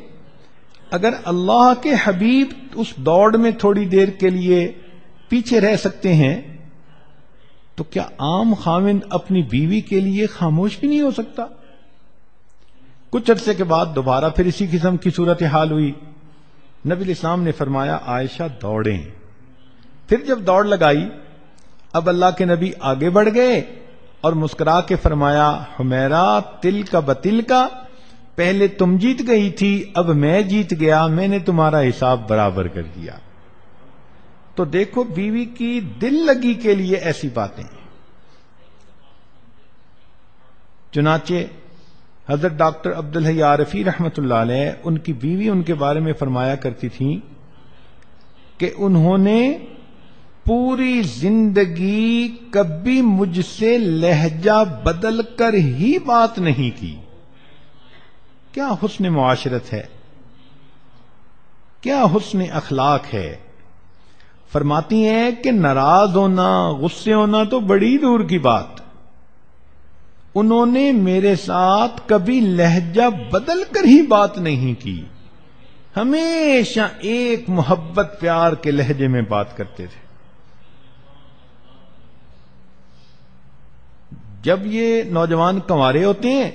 اگر اللہ کے حبیب اس دوڑ میں تھوڑی دیر کے لیے پیچھے رہ سکتے ہیں تو کیا عام خاوند اپنی بیوی کے لیے خاموش بھی نہیں ہو سکتا؟ کچھ عرصے کے بعد دوبارہ پھر اسی قسم کی صورتحال ہوئی۔ نبی علیہ السلام نے فرمایا عائشہ دوڑیں۔ پھر جب دوڑ لگائی، اب اللہ کے نبی آگے بڑھ گئے اور مسکرا کے فرمایا حمیرہ تل کا بتل کا، پہلے تم جیت گئی تھی، اب میں جیت گیا، میں نے تمہارا حساب برابر کر دیا۔ تو دیکھو بیوی کی دل لگی کے لیے ایسی باتیں۔ چنانچہ حضرت ڈاکٹر عبدالحی عارفی رحمۃ اللہ علیہ، ان کی بیوی ان کے بارے میں فرمایا کرتی تھیں کہ انہوں نے پوری زندگی کبھی مجھ سے لہجہ بدل کر ہی بات نہیں کی۔ کیا حسن معاشرت ہے، کیا حسن اخلاق ہے۔ فرماتی ہیں کہ ناراض ہونا، غصے ہونا تو بڑی دور کی بات، انہوں نے میرے ساتھ کبھی لہجہ بدل کر ہی بات نہیں کی، ہمیشہ ایک محبت پیار کے لہجے میں بات کرتے تھے۔ جب یہ نوجوان کنوارے ہوتے ہیں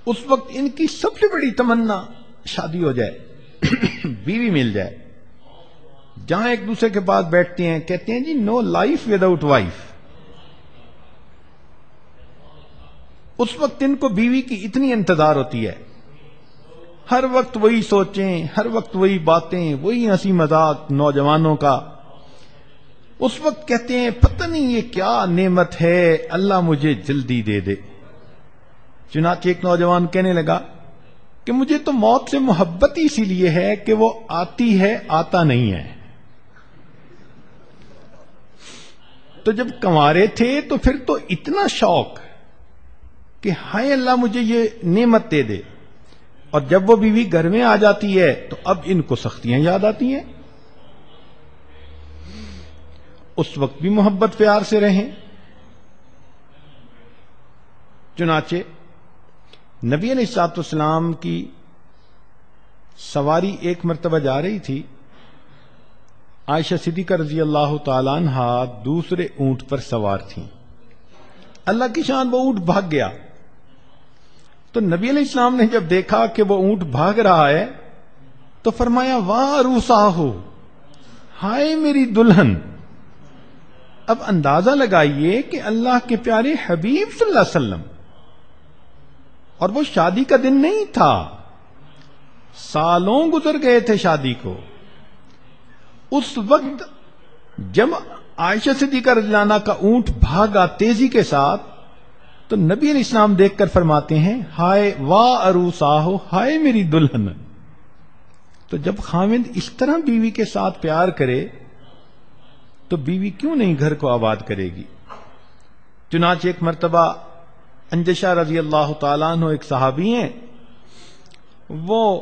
اس وقت ان کی سب سے بڑی تمنا شادی ہو جائے، بیوی مل جائے۔ جہاں ایک دوسرے کے پاس بیٹھتے ہیں کہتے ہیں جی نو لائف وداؤٹ وائف۔ اس وقت ان کو بیوی کی اتنی انتظار ہوتی ہے، ہر وقت وہی سوچیں، ہر وقت وہی باتیں، وہی ہنسی مذاق نوجوانوں کا۔ اس وقت کہتے ہیں پتہ نہیں یہ کیا نعمت ہے، اللہ مجھے جلدی دے دے۔ چنانچہ ایک نوجوان کہنے لگا کہ مجھے تو موت سے محبت ہی اسی لیے ہے کہ وہ آتی ہے، آتا نہیں ہے۔ تو جب کنوارے تھے تو پھر تو اتنا شوق کہ ہائے اللہ مجھے یہ نعمت دے دے، اور جب وہ بیوی گھر میں آ جاتی ہے تو اب ان کو سختیاں یاد آتی ہیں۔ اس وقت بھی محبت پیار سے رہیں، چنانچہ نبی علیہ الصلوۃ والسلام کی سواری ایک مرتبہ جا رہی تھی، عائشہ صدیقہ رضی اللہ تعالیٰ عنہا دوسرے اونٹ پر سوار تھیں، اللہ کی شان وہ اونٹ بھاگ گیا، تو نبی علیہ السلام نے جب دیکھا کہ وہ اونٹ بھاگ رہا ہے تو فرمایا واہ عروساہو، ہائے میری دلہن۔ اب اندازہ لگائیے کہ اللہ کے پیارے حبیب صلی اللہ علیہ وسلم، اور وہ شادی کا دن نہیں تھا، سالوں گزر گئے تھے شادی کو، اس وقت جب عائشہ صدیقہ رضی اللہ عنہا کا اونٹ بھاگا تیزی کے ساتھ تو نبی علیہ السلام دیکھ کر فرماتے ہیں ہائے واہ عروساہو، ہائے میری دلہن۔ تو جب خاوند اس طرح بیوی کے ساتھ پیار کرے تو بیوی کیوں نہیں گھر کو آباد کرے گی؟ چنانچہ ایک مرتبہ انجشہ رضی اللہ تعالیٰ عنہ ایک صحابی ہیں، وہ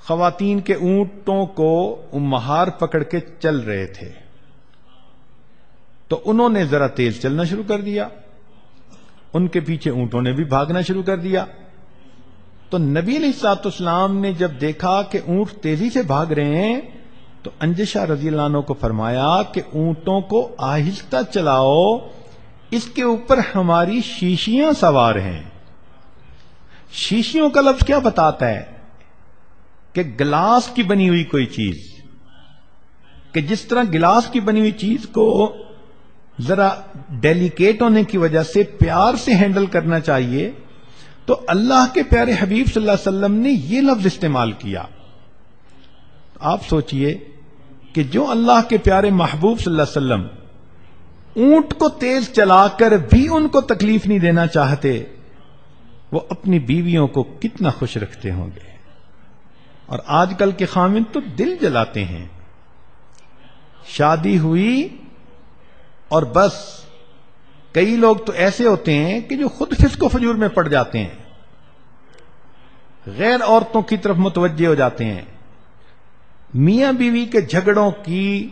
خواتین کے اونٹوں کو مہار پکڑ کے چل رہے تھے، تو انہوں نے ذرا تیز چلنا شروع کر دیا، ان کے پیچھے اونٹوں نے بھی بھاگنا شروع کر دیا، تو نبی علیہ الصلوۃ والسلام نے جب دیکھا کہ اونٹ تیزی سے بھاگ رہے ہیں تو انجشہ رضی اللہ عنہ کو فرمایا کہ اونٹوں کو آہستہ چلاؤ، اس کے اوپر ہماری شیشیاں سوار ہیں۔ شیشیوں کا لفظ کیا بتاتا ہے؟ کہ گلاس کی بنی ہوئی کوئی چیز، کہ جس طرح گلاس کی بنی ہوئی چیز کو ذرا ڈیلیکیٹ ہونے کی وجہ سے پیار سے ہینڈل کرنا چاہیے، تو اللہ کے پیارے حبیب صلی اللہ علیہ وسلم نے یہ لفظ استعمال کیا۔ آپ سوچئے کہ جو اللہ کے پیارے محبوب صلی اللہ علیہ وسلم اونٹ کو تیز چلا کر بھی ان کو تکلیف نہیں دینا چاہتے، وہ اپنی بیویوں کو کتنا خوش رکھتے ہوں گے۔ اور آج کل کے خاوند تو دل جلاتے ہیں، شادی ہوئی اور بس کئی لوگ تو ایسے ہوتے ہیں کہ جو خود فسق و فجور میں پڑ جاتے ہیں، غیر عورتوں کی طرف متوجہ ہو جاتے ہیں۔ میاں بیوی کے جھگڑوں کی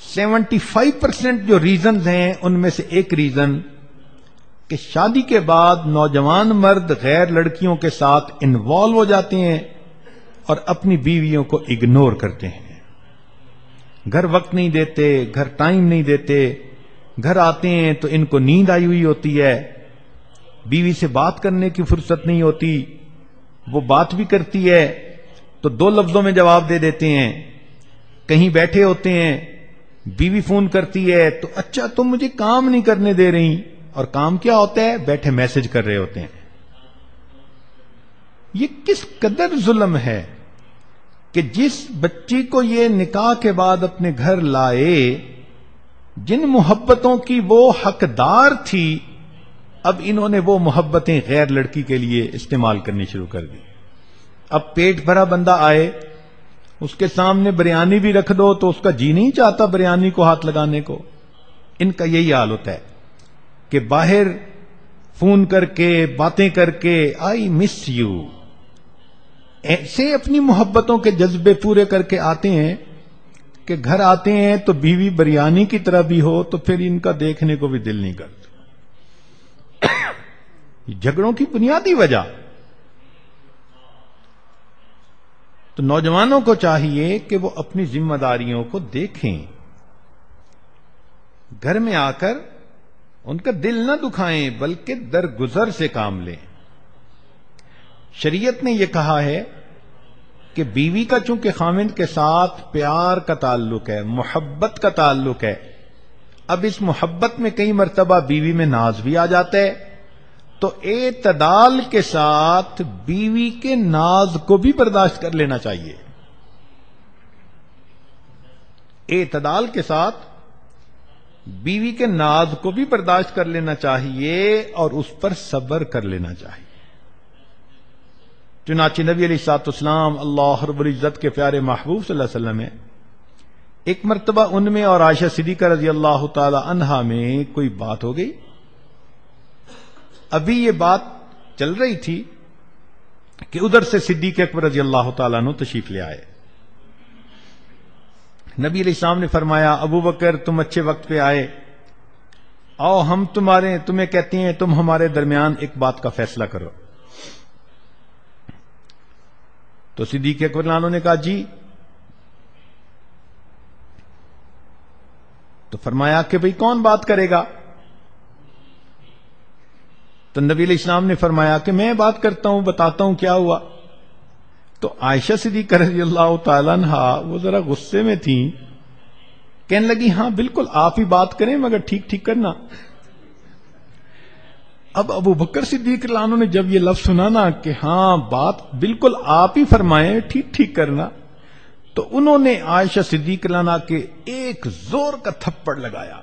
75% جو ریزنز ہیں ان میں سے ایک ریزن کہ شادی کے بعد نوجوان مرد غیر لڑکیوں کے ساتھ انوالو ہو جاتے ہیں اور اپنی بیویوں کو اگنور کرتے ہیں، گھر وقت نہیں دیتے، گھر ٹائم نہیں دیتے، گھر آتے ہیں تو ان کو نیند آئی ہوئی ہوتی ہے، بیوی سے بات کرنے کی فرصت نہیں ہوتی، وہ بات بھی کرتی ہے تو 2 لفظوں میں جواب دے دیتے ہیں، کہیں بیٹھے ہوتے ہیں، بیوی فون کرتی ہے تو اچھا تم مجھے کام نہیں کرنے دے رہی، اور کام کیا ہوتا ہے؟ بیٹھے میسج کر رہے ہوتے ہیں۔ یہ کس قدر ظلم ہے کہ جس بچی کو یہ نکاح کے بعد اپنے گھر لائے، جن محبتوں کی وہ حقدار تھی، اب انہوں نے وہ محبتیں غیر لڑکی کے لیے استعمال کرنی شروع کر دی۔ اب پیٹ بھرا بندہ آئے، اس کے سامنے بریانی بھی رکھ دو تو اس کا جی نہیں چاہتا بریانی کو ہاتھ لگانے کو۔ ان کا یہی حال ہوتا ہے کہ باہر فون کر کے باتیں کر کے آئی مس یو، ایسے اپنی محبتوں کے جذبے پورے کر کے آتے ہیں کہ گھر آتے ہیں تو بیوی بریانی کی طرح بھی ہو تو پھر ان کا دیکھنے کو بھی دل نہیں کرتا۔ جھگڑوں کی بنیادی وجہ۔ تو نوجوانوں کو چاہیے کہ وہ اپنی ذمہ داریوں کو دیکھیں، گھر میں آ کر ان کا دل نہ دکھائیں بلکہ درگزر سے کام لیں۔ شریعت نے یہ کہا ہے کہ بیوی کا چونکہ خاوند کے ساتھ پیار کا تعلق ہے، محبت کا تعلق ہے، اب اس محبت میں کئی مرتبہ بیوی میں ناز بھی آ جاتا ہے، تو اعتدال کے ساتھ بیوی کے ناز کو بھی برداشت کر لینا چاہیے۔ اعتدال کے ساتھ بیوی کے ناز کو بھی برداشت کر لینا چاہیے اور اس پر صبر کر لینا چاہیے۔ چنانچہ نبی علیہ الصلوۃ والسلام اللہ رب العزت کے پیارے محبوب صلی اللہ علیہ وسلم ہے، ایک مرتبہ ان میں اور عائشہ صدیقہ رضی اللہ تعالی عنہا میں کوئی بات ہو گئی۔ ابھی یہ بات چل رہی تھی کہ ادھر سے صدیق اکبر رضی اللہ تعالیٰ عنہ تشریف لے آئے۔ نبی علیہ السلام نے فرمایا ابو بکر تم اچھے وقت پہ آئے، آؤ ہم تمہیں کہتے ہیں تم ہمارے درمیان ایک بات کا فیصلہ کرو. تو صدیق اکبر رضی اللہ عنہ نے کہا جی. تو فرمایا کہ بھئی کون بات کرے گا؟ تو نبی علیہ السلام نے فرمایا کہ میں بات کرتا ہوں، بتاتا ہوں کیا ہوا. تو عائشہ صدیقہ رضی اللہ تعالیٰ عنہا وہ ذرا غصے میں تھیں، کہنے لگی ہاں بالکل آپ ہی بات کریں مگر ٹھیک ٹھیک کرنا. اب ابو بکر صدیق رضی اللہ عنہ نے جب یہ لفظ سنا نا کہ ہاں بات بالکل آپ ہی فرمائیں ٹھیک ٹھیک کرنا، تو انہوں نے عائشہ صدیق رضی اللہ عنہا کے ایک زور کا تھپڑ لگایا.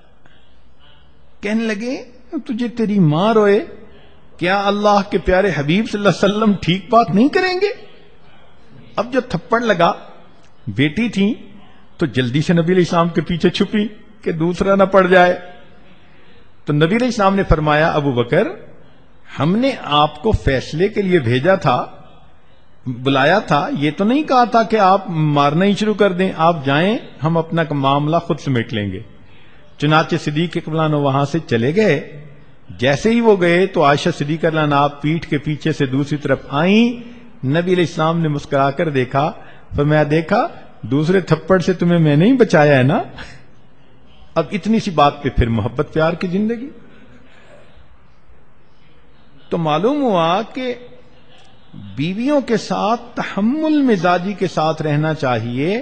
کہنے لگے تجھے تیری ماں روئے، کیا اللہ کے پیارے حبیب صلی اللہ علیہ وسلم ٹھیک بات نہیں کریں گے؟ اب جو تھپڑ لگا، بیٹی تھی تو جلدی سے نبی علیہ السلام کے پیچھے چھپی کہ دوسرا نہ پڑ جائے. تو نبی علیہ السلام نے فرمایا ابو بکر ہم نے آپ کو فیصلے کے لیے بھیجا تھا، بلایا تھا، یہ تو نہیں کہا تھا کہ آپ مارنا ہی شروع کر دیں، آپ جائیں ہم اپنا معاملہ خود سمیٹ لیں گے. چنانچہ صدیق اکبر عنہ وہاں سے چلے گئے. جیسے ہی وہ گئے تو عائشہ صدیقہ عنہ آپ پیٹھ کے پیچھے سے دوسری طرف آئیں. نبی علیہ السلام نے مسکرا کر دیکھا، فرمایا دیکھا دوسرے تھپڑ سے تمہیں میں نہیں بچایا ہے نا. اب اتنی سی بات پہ پھر محبت پیار کی زندگی. تو معلوم ہوا کہ بیویوں کے ساتھ تحمل مزاجی کے ساتھ رہنا چاہیے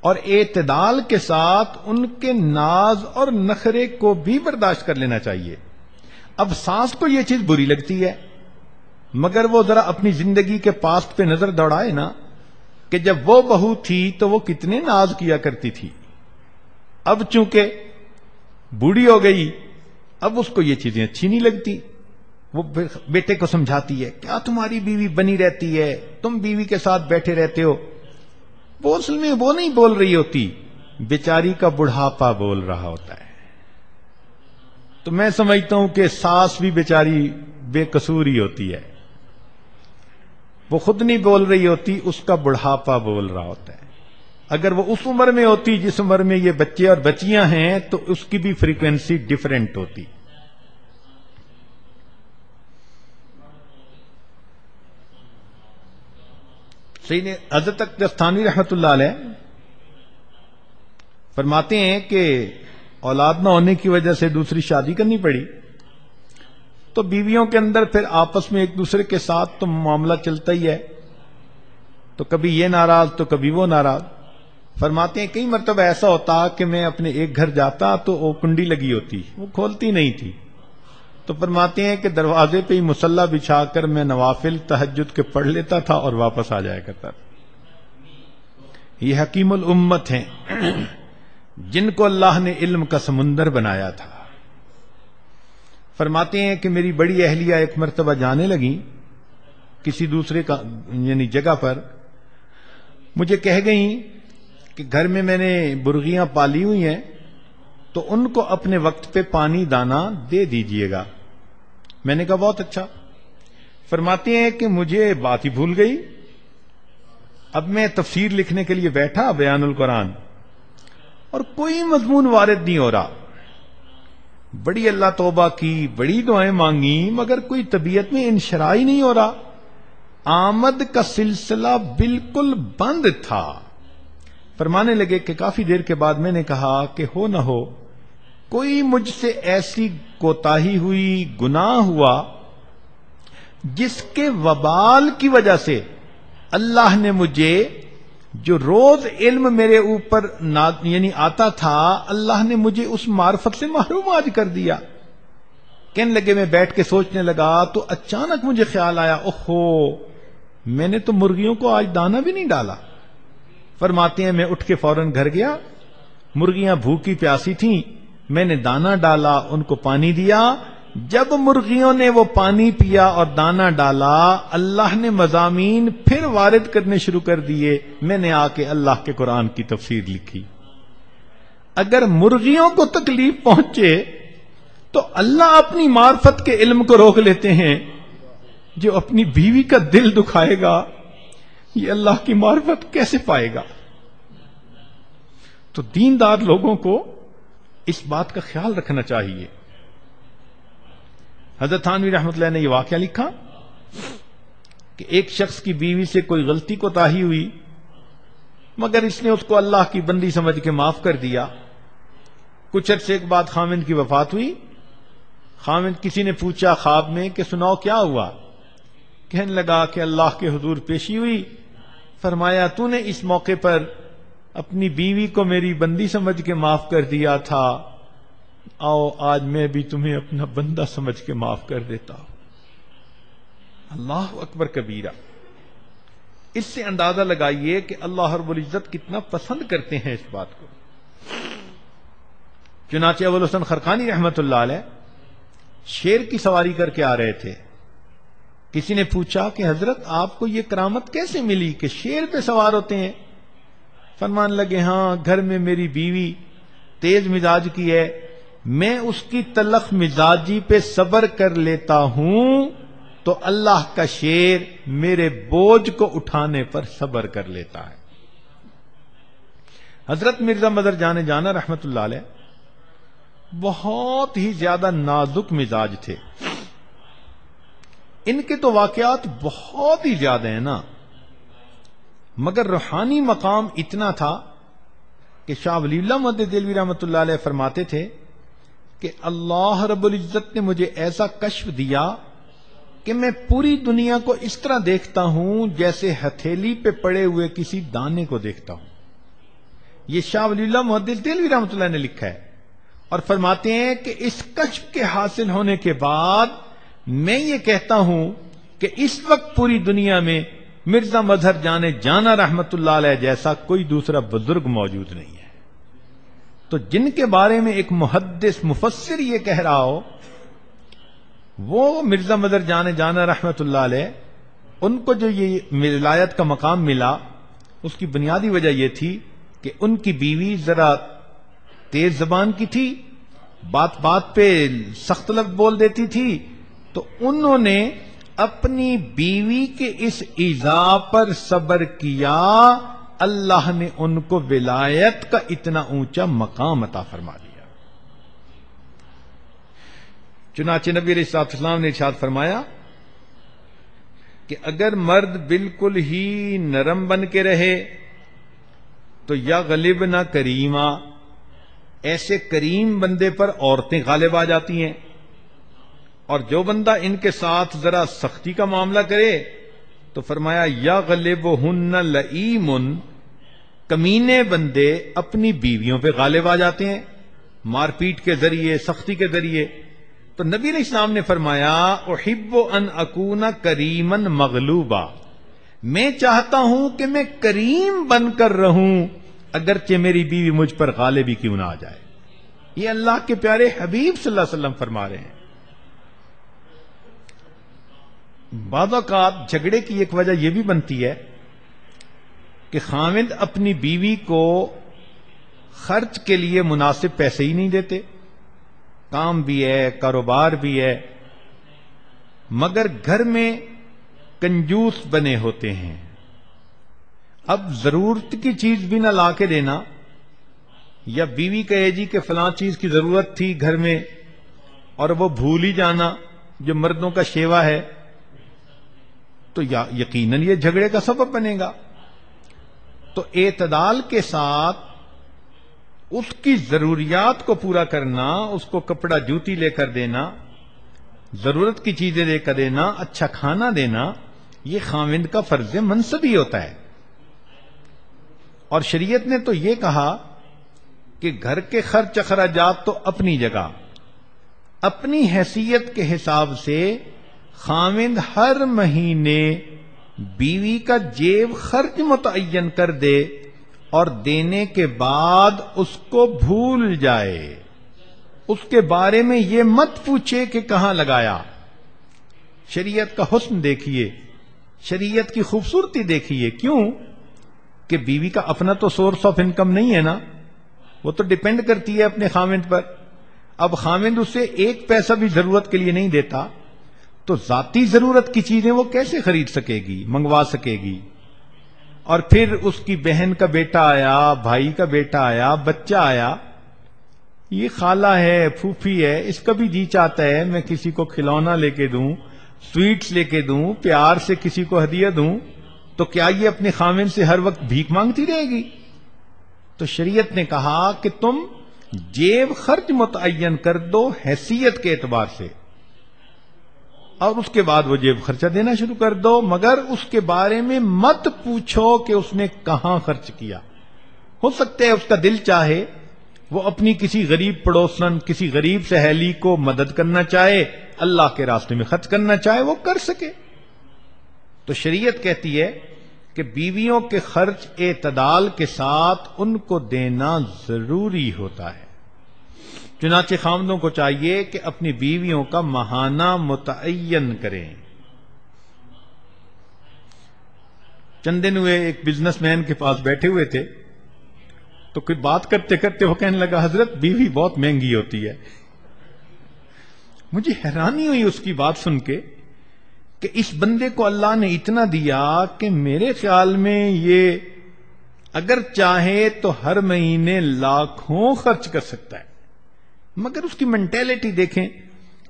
اور اعتدال کے ساتھ ان کے ناز اور نخرے کو بھی برداشت کر لینا چاہیے. اب ساس کو یہ چیز بری لگتی ہے مگر وہ ذرا اپنی زندگی کے پاسٹ پہ نظر دوڑائے نا کہ جب وہ بہو تھی تو وہ کتنے ناز کیا کرتی تھی. اب چونکہ بوڑھی ہو گئی اب اس کو یہ چیزیں اچھی نہیں لگتی. وہ بیٹے کو سمجھاتی ہے کیا تمہاری بیوی بنی رہتی ہے، تم بیوی کے ساتھ بیٹھے رہتے ہو. وہ اصل میں وہ نہیں بول رہی ہوتی، بیچاری کا بڑھاپا بول رہا ہوتا ہے. تو میں سمجھتا ہوں کہ ساس بھی بیچاری بے قصور ہی ہوتی ہے، وہ خود نہیں بول رہی ہوتی، اس کا بڑھاپا بول رہا ہوتا ہے. اگر وہ اس عمر میں ہوتی جس عمر میں یہ بچے اور بچیاں ہیں تو اس کی بھی فریکوینسی ڈیفرنٹ ہوتی. حضرت تختانی رحمت اللہ علیہ فرماتے ہیں کہ اولاد نہ ہونے کی وجہ سے دوسری شادی کرنی پڑی تو بیویوں کے اندر پھر آپس میں ایک دوسرے کے ساتھ تو معاملہ چلتا ہی ہے، تو کبھی یہ ناراض تو کبھی وہ ناراض. فرماتے ہیں کئی مرتبہ ایسا ہوتا کہ میں اپنے ایک گھر جاتا تو وہ کنڈی لگی ہوتی، وہ کھولتی نہیں تھی، تو فرماتے ہیں کہ دروازے پہ ہی مصلی بچھا کر میں نوافل تہجد کے پڑھ لیتا تھا اور واپس آ جایا کرتا تھا. یہ حکیم الامت ہیں جن کو اللہ نے علم کا سمندر بنایا تھا. فرماتے ہیں کہ میری بڑی اہلیہ ایک مرتبہ جانے لگی کسی دوسرے کا یعنی جگہ پر، مجھے کہہ گئیں کہ گھر میں نے برغیاں پالی ہوئی ہیں تو ان کو اپنے وقت پہ پانی دانا دے دیجئے گا. میں نے کہا بہت اچھا. فرماتے ہیں کہ مجھے بات ہی بھول گئی. اب میں تفسیر لکھنے کے لیے بیٹھا بیان القرآن اور کوئی مضمون وارد نہیں ہو رہا. بڑی اللہ توبہ کی، بڑی دعائیں مانگی مگر کوئی طبیعت میں انشراح ہی نہیں ہو رہا. آمد کا سلسلہ بالکل بند تھا. فرمانے لگے کہ کافی دیر کے بعد میں نے کہا کہ ہو نہ ہو کوئی مجھ سے ایسی کوتاہی ہوئی، گناہ ہوا جس کے وبال کی وجہ سے اللہ نے مجھے جو روز علم میرے اوپر یعنی آتا تھا اللہ نے مجھے اس معرفت سے محروم آج کر دیا. کہنے لگے میں بیٹھ کے سوچنے لگا تو اچانک مجھے خیال آیا اوہو میں نے تو مرغیوں کو آج دانا بھی نہیں ڈالا. فرماتے ہیں میں اٹھ کے فوراً گھر گیا، مرغیاں بھوکی پیاسی تھیں، میں نے دانا ڈالا، ان کو پانی دیا. جب مرغیوں نے وہ پانی پیا اور دانا ڈالا اللہ نے مضامین پھر وارد کرنے شروع کر دیے. میں نے آ کے اللہ کے قرآن کی تفسیر لکھی. اگر مرغیوں کو تکلیف پہنچے تو اللہ اپنی معرفت کے علم کو روک لیتے ہیں. جو اپنی بیوی کا دل دکھائے گا یہ اللہ کی معرفت کیسے پائے گا؟ تو دیندار لوگوں کو اس بات کا خیال رکھنا چاہیے حضرت تھانوی رحمۃ اللہ نے یہ واقعہ لکھا کہ ایک شخص کی بیوی سے کوئی غلطی کوتاہی ہوئی، مگر اس نے اس کو اللہ کی بندی سمجھ کے معاف کر دیا۔ کچھ عرصے کے بعد خاوند کی وفات ہوئی۔ خاوند کسی نے پوچھا خواب میں کہ سناؤ کیا ہوا؟ کہنے لگا کہ اللہ کے حضور پیشی ہوئی، فرمایا تو نے اس موقع پر اپنی بیوی کو میری بندی سمجھ کے معاف کر دیا تھا، آؤ آج میں بھی تمہیں اپنا بندہ سمجھ کے معاف کر دیتا ہوں۔ اللہ اکبر کبیرہ۔ اس سے اندازہ لگائیے کہ اللہ رب العزت کتنا پسند کرتے ہیں اس بات کو۔ چنانچہ ابو الحسن خرقانی رحمت اللہ علیہ شیر کی سواری کر کے آ رہے تھے۔ کسی نے پوچھا کہ حضرت آپ کو یہ کرامت کیسے ملی کہ شیر پہ سوار ہوتے ہیں؟ فرمان لگے ہاں، گھر میں میری بیوی تیز مزاج کی ہے، میں اس کی تلخ مزاجی پہ صبر کر لیتا ہوں تو اللہ کا شیر میرے بوجھ کو اٹھانے پر صبر کر لیتا ہے۔ حضرت مرزا مظہر جان جانا رحمت اللہ علیہ بہت ہی زیادہ نازک مزاج تھے۔ ان کے تو واقعات بہت ہی زیادہ ہیں نا، مگر روحانی مقام اتنا تھا کہ شاہ ولی اللہ محمد دہلوی رحمۃ اللہ علیہ فرماتے تھے کہ اللہ رب العزت نے مجھے ایسا کشف دیا کہ میں پوری دنیا کو اس طرح دیکھتا ہوں جیسے ہتھیلی پہ پڑے ہوئے کسی دانے کو دیکھتا ہوں۔ یہ شاہ ولی اللہ محدث دہلوی رحمۃ اللہ نے لکھا ہے، اور فرماتے ہیں کہ اس کشف کے حاصل ہونے کے بعد میں یہ کہتا ہوں کہ اس وقت پوری دنیا میں مرزا مظہر جان جانا رحمت اللہ علیہ جیسا کوئی دوسرا بزرگ موجود نہیں ہے۔ تو جن کے بارے میں ایک محدث مفسر یہ کہہ رہا ہو وہ مرزا مظہر جان جانا رحمت اللہ علیہ، ان کو جو یہ ولایت کا مقام ملا اس کی بنیادی وجہ یہ تھی کہ ان کی بیوی ذرا تیز زبان کی تھی، بات بات پہ سخت لفظ بول دیتی تھی، تو انہوں نے اپنی بیوی کے اس ایذا پر صبر کیا، اللہ نے ان کو ولایت کا اتنا اونچا مقام عطا فرما دیا۔ چنانچہ نبی علیہ السلام نے ارشاد فرمایا کہ اگر مرد بالکل ہی نرم بن کے رہے تو یغلبن کریما، ایسے کریم بندے پر عورتیں غالب آ جاتی ہیں، اور جو بندہ ان کے ساتھ ذرا سختی کا معاملہ کرے تو فرمایا یغلبہن لئیم، کمینے بندے اپنی بیویوں پہ غالب آ جاتے ہیں مار پیٹ کے ذریعے، سختی کے ذریعے۔ تو نبی علیہ السلام نے فرمایا احب ان اکون کریما مغلوبا، میں چاہتا ہوں کہ میں کریم بن کر رہوں اگرچہ میری بیوی مجھ پر غالب ہی کیوں نہ آ جائے۔ یہ اللہ کے پیارے حبیب صلی اللہ علیہ وسلم فرما رہے ہیں۔ بعض اوقات جھگڑے کی ایک وجہ یہ بھی بنتی ہے کہ خاوند اپنی بیوی کو خرچ کے لیے مناسب پیسے ہی نہیں دیتے، کام بھی ہے، کاروبار بھی ہے، مگر گھر میں کنجوس بنے ہوتے ہیں۔ اب ضرورت کی چیز بھی نہ لا کے دینا، یا بیوی کہے جی کہ فلاں چیز کی ضرورت تھی گھر میں اور وہ بھول ہی جانا، جو مردوں کا شیوا ہے، تو یقیناً یہ جھگڑے کا سبب بنے گا۔ تو اعتدال کے ساتھ اس کی ضروریات کو پورا کرنا، اس کو کپڑا جوتی لے کر دینا، ضرورت کی چیزیں لے کر دینا، اچھا کھانا دینا، یہ خاوند کا فرض منصب ہی ہوتا ہے۔ اور شریعت نے تو یہ کہا کہ گھر کے خرچ اخراجات تو اپنی جگہ، اپنی حیثیت کے حساب سے خاوند ہر مہینے بیوی کا جیب خرچ متعین کر دے اور دینے کے بعد اس کو بھول جائے، اس کے بارے میں یہ مت پوچھے کہ کہاں لگایا۔ شریعت کا حسن دیکھیے، شریعت کی خوبصورتی دیکھیے۔ کیوں کہ بیوی کا اپنا تو سورس آف انکم نہیں ہے نا، وہ تو ڈیپینڈ کرتی ہے اپنے خاوند پر۔ اب خاوند اسے ایک پیسہ بھی ضرورت کے لیے نہیں دیتا تو ذاتی ضرورت کی چیزیں وہ کیسے خرید سکے گی، منگوا سکے گی؟ اور پھر اس کی بہن کا بیٹا آیا، بھائی کا بیٹا آیا، بچہ آیا، یہ خالہ ہے، پھوپھی ہے، اس کا بھی جی چاہتا ہے میں کسی کو کھلونا لے کے دوں، سویٹس لے کے دوں، پیار سے کسی کو ہدیہ دوں، تو کیا یہ اپنے خامن سے ہر وقت بھیک مانگتی رہے گی؟ تو شریعت نے کہا کہ تم جیب خرچ متعین کر دو حیثیت کے اعتبار سے، اور اس کے بعد وہ جیب خرچہ دینا شروع کر دو، مگر اس کے بارے میں مت پوچھو کہ اس نے کہاں خرچ کیا۔ ہو سکتا ہے اس کا دل چاہے وہ اپنی کسی غریب پڑوسن، کسی غریب سہیلی کو مدد کرنا چاہے، اللہ کے راستے میں خرچ کرنا چاہے، وہ کر سکے۔ تو شریعت کہتی ہے کہ بیویوں کے خرچ اعتدال کے ساتھ ان کو دینا ضروری ہوتا ہے۔ چنانچہ خاوندوں کو چاہیے کہ اپنی بیویوں کا ماہانہ متعین کریں۔ چند دن ہوئے ایک بزنس مین کے پاس بیٹھے ہوئے تھے، تو کوئی بات کرتے کرتے وہ کہنے لگا حضرت بیوی بہت مہنگی ہوتی ہے۔ مجھے حیرانی ہوئی اس کی بات سن کے کہ اس بندے کو اللہ نے اتنا دیا کہ میرے خیال میں یہ اگر چاہے تو ہر مہینے لاکھوں خرچ کر سکتا ہے، مگر اس کی مینٹیلٹی دیکھیں،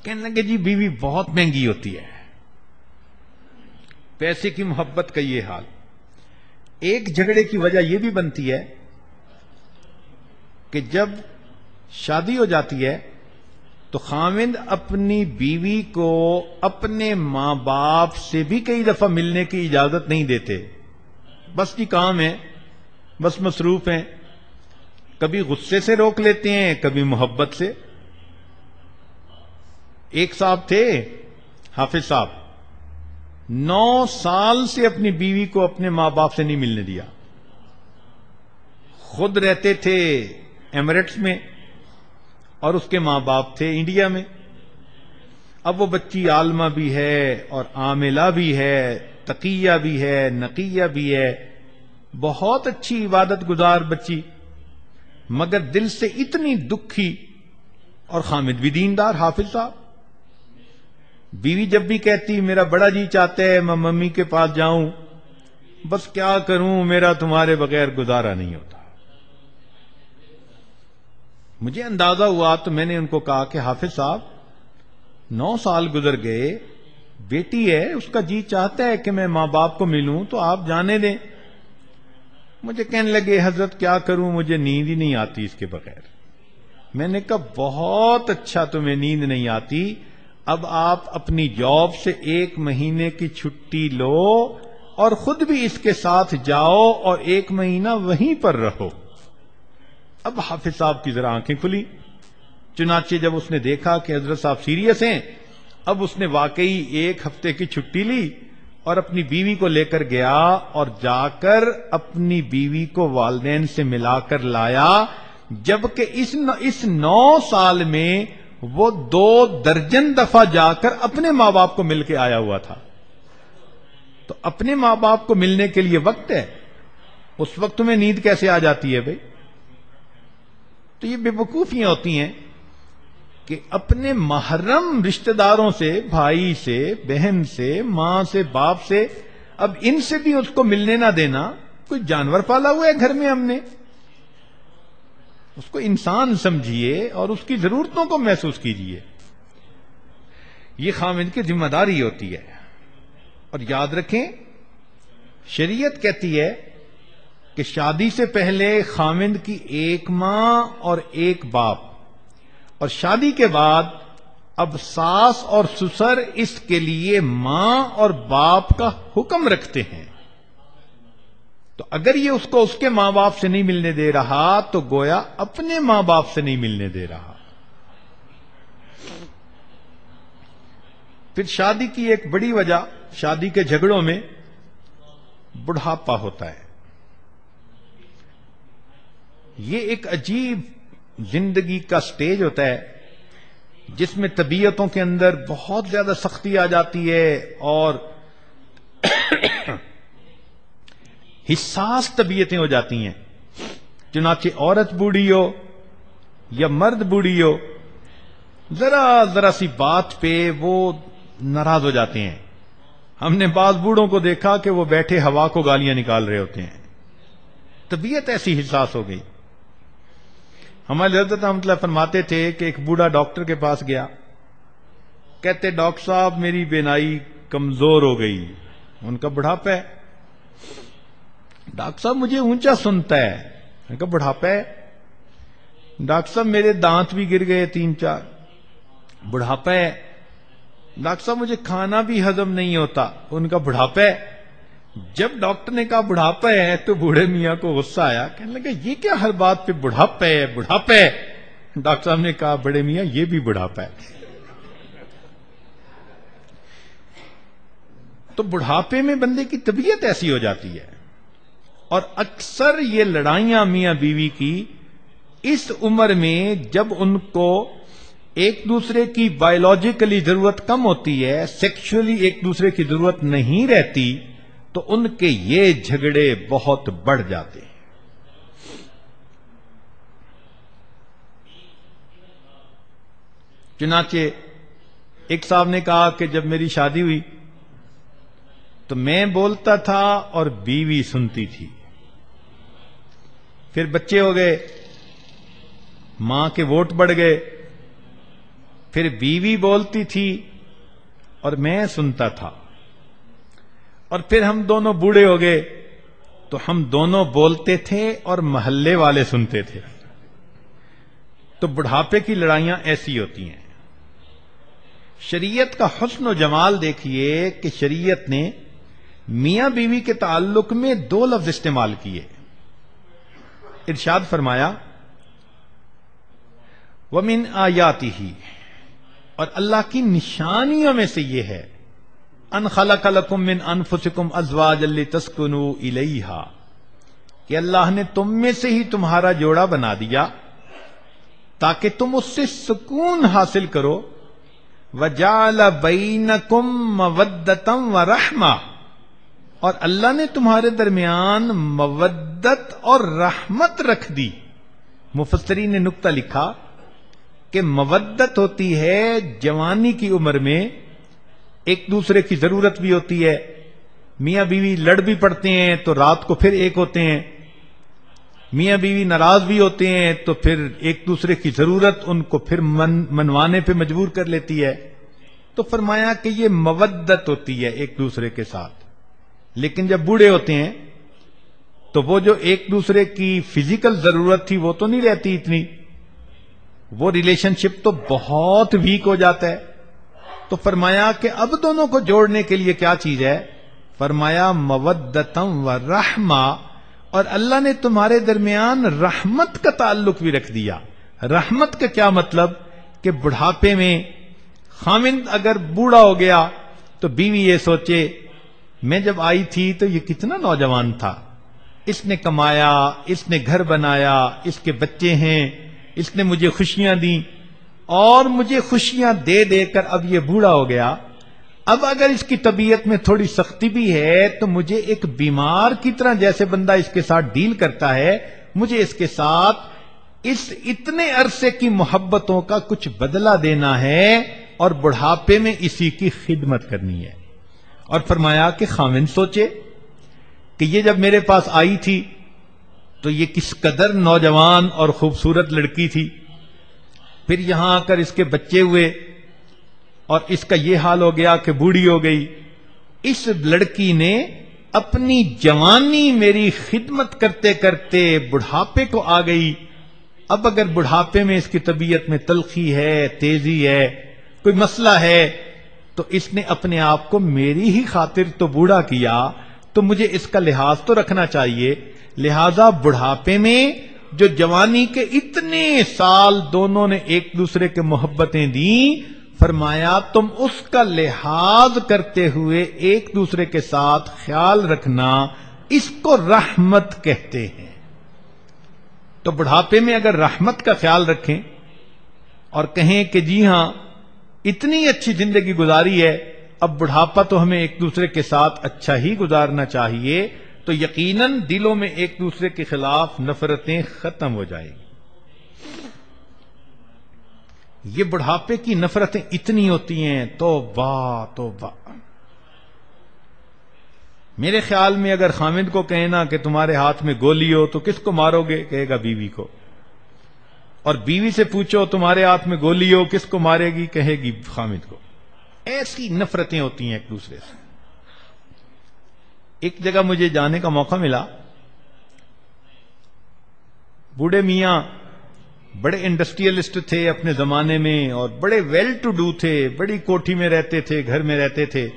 کہنے لگے جی بیوی بہت مہنگی ہوتی ہے۔ پیسے کی محبت کا یہ حال۔ ایک جھگڑے کی وجہ یہ بھی بنتی ہے کہ جب شادی ہو جاتی ہے تو خاوند اپنی بیوی کو اپنے ماں باپ سے بھی کئی دفعہ ملنے کی اجازت نہیں دیتے، بس جی کام ہے، بس مصروف ہیں، کبھی غصے سے روک لیتے ہیں، کبھی محبت سے۔ ایک صاحب تھے، حافظ صاحب، 9 سال سے اپنی بیوی کو اپنے ماں باپ سے نہیں ملنے دیا۔ خود رہتے تھے ایمریٹس میں اور اس کے ماں باپ تھے انڈیا میں۔ اب وہ بچی عالمہ بھی ہے اور عاملہ بھی ہے، تقیہ بھی ہے، نقیہ بھی ہے، بہت اچھی عبادت گزار بچی، مگر دل سے اتنی دکھی، اور خامد بھی دیندار حافظ صاحب۔ بیوی جب بھی کہتی میرا بڑا جی چاہتا ہے میں ممی کے پاس جاؤں، بس کیا کروں میرا تمہارے بغیر گزارا نہیں ہوتا۔ مجھے اندازہ ہوا تو میں نے ان کو کہا کہ حافظ صاحب 9 سال گزر گئے، بیٹی ہے، اس کا جی چاہتا ہے کہ میں ماں باپ کو ملوں تو آپ جانے دیں۔ مجھے کہنے لگے حضرت کیا کروں، مجھے نیند ہی نہیں آتی اس کے بغیر۔ میں نے کہا بہت اچھا تمہیں نیند نہیں آتی، اب آپ اپنی جاب سے 1 مہینے کی چھٹی لو اور خود بھی اس کے ساتھ جاؤ اور 1 مہینہ وہیں پر رہو۔ اب حافظ صاحب کی ذرا آنکھیں کھلی، چنانچہ جب اس نے دیکھا کہ حضرت صاحب سیریس ہیں، اب اس نے واقعی 1 ہفتے کی چھٹی لی اور اپنی بیوی کو لے کر گیا اور جا کر اپنی بیوی کو والدین سے ملا کر لایا، جبکہ اس 9 سال میں وہ 2 درجن دفعہ جا کر اپنے ماں باپ کو مل کے آیا ہوا تھا۔ تو اپنے ماں باپ کو ملنے کے لیے وقت ہے، اس وقت تمہیں نیند کیسے آ جاتی ہے بھائی؟ تو یہ بے وقوفیاں ہوتی ہیں کہ اپنے محرم رشتہ داروں سے، بھائی سے، بہن سے، ماں سے، باپ سے، اب ان سے بھی اس کو ملنے نہ دینا۔ کوئی جانور پالا ہوا ہے گھر میں ہم نے، اس کو انسان سمجھیے اور اس کی ضرورتوں کو محسوس کیجیے۔ یہ خاوند کی ذمہ داری ہوتی ہے۔ اور یاد رکھیں شریعت کہتی ہے کہ شادی سے پہلے خاوند کی 1 ماں اور 1 باپ، اور شادی کے بعد اب ساس اور سسر اس کے لیے ماں اور باپ کا حکم رکھتے ہیں۔ تو اگر یہ اس کو اس کے ماں باپ سے نہیں ملنے دے رہا تو گویا اپنے ماں باپ سے نہیں ملنے دے رہا۔ پھر شادی کی ایک بڑی وجہ، شادی کے جھگڑوں میں بڑھاپا ہوتا ہے۔ یہ ایک عجیب زندگی کا سٹیج ہوتا ہے جس میں طبیعتوں کے اندر بہت زیادہ سختی آ جاتی ہے اور حساس طبیعتیں ہو جاتی ہیں۔ چنانچہ عورت بوڑھی ہو یا مرد بوڑھی ہو، ذرا سی بات پہ وہ ناراض ہو جاتے ہیں۔ ہم نے بعض بوڑھوں کو دیکھا کہ وہ بیٹھے ہوا کو گالیاں نکال رہے ہوتے ہیں۔ طبیعت ایسی حساس ہو گئی۔ ہمارے حضرت رحمۃ اللہ فرماتے تھے کہ ایک بوڑھا ڈاکٹر کے پاس گیا، کہتے ڈاکٹر صاحب میری بینائی کمزور ہو گئی، ان کا بڑھاپا ہے۔ ڈاکٹر صاحب مجھے اونچا سنتا ہے، ان کا بڑھاپا ہے۔ ڈاکٹر صاحب میرے دانت بھی گر گئے 3-4، بڑھاپا ہے۔ ڈاکٹر صاحب مجھے کھانا بھی ہضم نہیں ہوتا، ان کا بڑھاپا ہے۔ جب ڈاکٹر نے کہا بڑھاپا ہے تو بوڑھے میاں کو غصہ آیا، کہنے لگا یہ کیا ہر بات پہ بڑھاپا ہے بڑھاپا ہے۔ ڈاکٹر صاحب نے کہا بڑے میاں یہ بھی بڑھاپا ہے۔ تو بڑھاپے میں بندے کی طبیعت ایسی ہو جاتی ہے، اور اکثر یہ لڑائیاں میاں بیوی کی اس عمر میں جب ان کو ایک دوسرے کی بایولوجیکلی ضرورت کم ہوتی ہے، سیکشولی ایک دوسرے کی ضرورت نہیں رہتی، تو ان کے یہ جھگڑے بہت بڑھ جاتے ہیں۔ چنانچہ ایک صاحب نے کہا کہ جب میری شادی ہوئی تو میں بولتا تھا اور بیوی سنتی تھی، پھر بچے ہو گئے، ماں کے ووٹ بڑھ گئے، پھر بیوی بولتی تھی اور میں سنتا تھا، اور پھر ہم دونوں بوڑھے ہو گئے تو ہم دونوں بولتے تھے اور محلے والے سنتے تھے۔ تو بڑھاپے کی لڑائیاں ایسی ہوتی ہیں۔ شریعت کا حسن و جمال دیکھیے کہ شریعت نے میاں بیوی کے تعلق میں 2 لفظ استعمال کیے۔ ارشاد فرمایا وَمِنْ آیَاتِهِ، اور اللہ کی نشانیوں میں سے یہ ہے ان خلق لکم من انفسکم ازواجا لتسکنوا الیہا، کہ اللہ نے تم میں سے ہی تمہارا جوڑا بنا دیا تاکہ تم اس سے سکون حاصل کرو، وجعل بینکم مودۃ ورحمہ، اور اللہ نے تمہارے درمیان مودت اور رحمت رکھ دی۔ مفسرین نے نکتہ لکھا کہ مودت ہوتی ہے جوانی کی عمر میں، ایک دوسرے کی ضرورت بھی ہوتی ہے، میاں بیوی لڑ بھی پڑتے ہیں تو رات کو پھر ایک ہوتے ہیں، میاں بیوی ناراض بھی ہوتے ہیں تو پھر ایک دوسرے کی ضرورت ان کو پھر منوانے پہ مجبور کر لیتی ہے۔ تو فرمایا کہ یہ مودت ہوتی ہے ایک دوسرے کے ساتھ۔ لیکن جب بوڑھے ہوتے ہیں تو وہ جو ایک دوسرے کی فزیکل ضرورت تھی وہ تو نہیں رہتی اتنی، وہ ریلیشن شپ تو بہت ویک ہو جاتا ہے۔ تو فرمایا کہ اب دونوں کو جوڑنے کے لیے کیا چیز ہے؟ فرمایا مودتم و رحمہ، اور اللہ نے تمہارے درمیان رحمت کا تعلق بھی رکھ دیا۔ رحمت کا کیا مطلب؟ کہ بڑھاپے میں خاوند اگر بوڑھا ہو گیا تو بیوی یہ سوچے میں جب آئی تھی تو یہ کتنا نوجوان تھا، اس نے کمایا، اس نے گھر بنایا، اس کے بچے ہیں، اس نے مجھے خوشیاں دیں، اور مجھے خوشیاں دے دے کر اب یہ بوڑھا ہو گیا۔ اب اگر اس کی طبیعت میں تھوڑی سختی بھی ہے تو مجھے ایک بیمار کی طرح جیسے بندہ اس کے ساتھ ڈیل کرتا ہے، مجھے اس کے ساتھ اس اتنے عرصے کی محبتوں کا کچھ بدلہ دینا ہے اور بڑھاپے میں اسی کی خدمت کرنی ہے۔ اور فرمایا کہ خاوند سوچے کہ یہ جب میرے پاس آئی تھی تو یہ کس قدر نوجوان اور خوبصورت لڑکی تھی، پھر یہاں آ کر اس کے بچے ہوئے اور اس کا یہ حال ہو گیا کہ بوڑھی ہو گئی۔ اس لڑکی نے اپنی جوانی میری خدمت کرتے کرتے بڑھاپے کو آ گئی۔ اب اگر بڑھاپے میں اس کی طبیعت میں تلخی ہے، تیزی ہے، کوئی مسئلہ ہے، تو اس نے اپنے آپ کو میری ہی خاطر تو بوڑھا کیا، تو مجھے اس کا لحاظ تو رکھنا چاہیے۔ لہذا بڑھاپے میں جو جوانی کے اتنے سال دونوں نے ایک دوسرے کے محبتیں دیں، فرمایا تم اس کا لحاظ کرتے ہوئے ایک دوسرے کے ساتھ خیال رکھنا، اس کو رحمت کہتے ہیں۔ تو بڑھاپے میں اگر رحمت کا خیال رکھیں اور کہیں کہ جی ہاں اتنی اچھی زندگی گزاری ہے، اب بڑھاپا تو ہمیں ایک دوسرے کے ساتھ اچھا ہی گزارنا چاہیے، تو یقیناً دلوں میں ایک دوسرے کے خلاف نفرتیں ختم ہو جائیں گی۔ یہ بڑھاپے کی نفرتیں اتنی ہوتی ہیں، توبہ توبہ۔ میرے خیال میں اگر خامد کو کہنا کہ تمہارے ہاتھ میں گولی ہو تو کس کو مارو گے؟ کہے گا بیوی کو۔ اور بیوی سے پوچھو تمہارے ہاتھ میں گولی ہو کس کو مارے گی، کہے گی خامد کو. ایسی نفرتیں ہوتی ہیں ایک دوسرے سے. ایک جگہ مجھے جانے کا موقع ملا، بوڑھے میاں بڑے انڈسٹریلسٹ تھے اپنے زمانے میں اور بڑے ویل ٹو ڈو تھے، بڑی کوٹھی میں رہتے تھے، گھر میں رہتے تھے،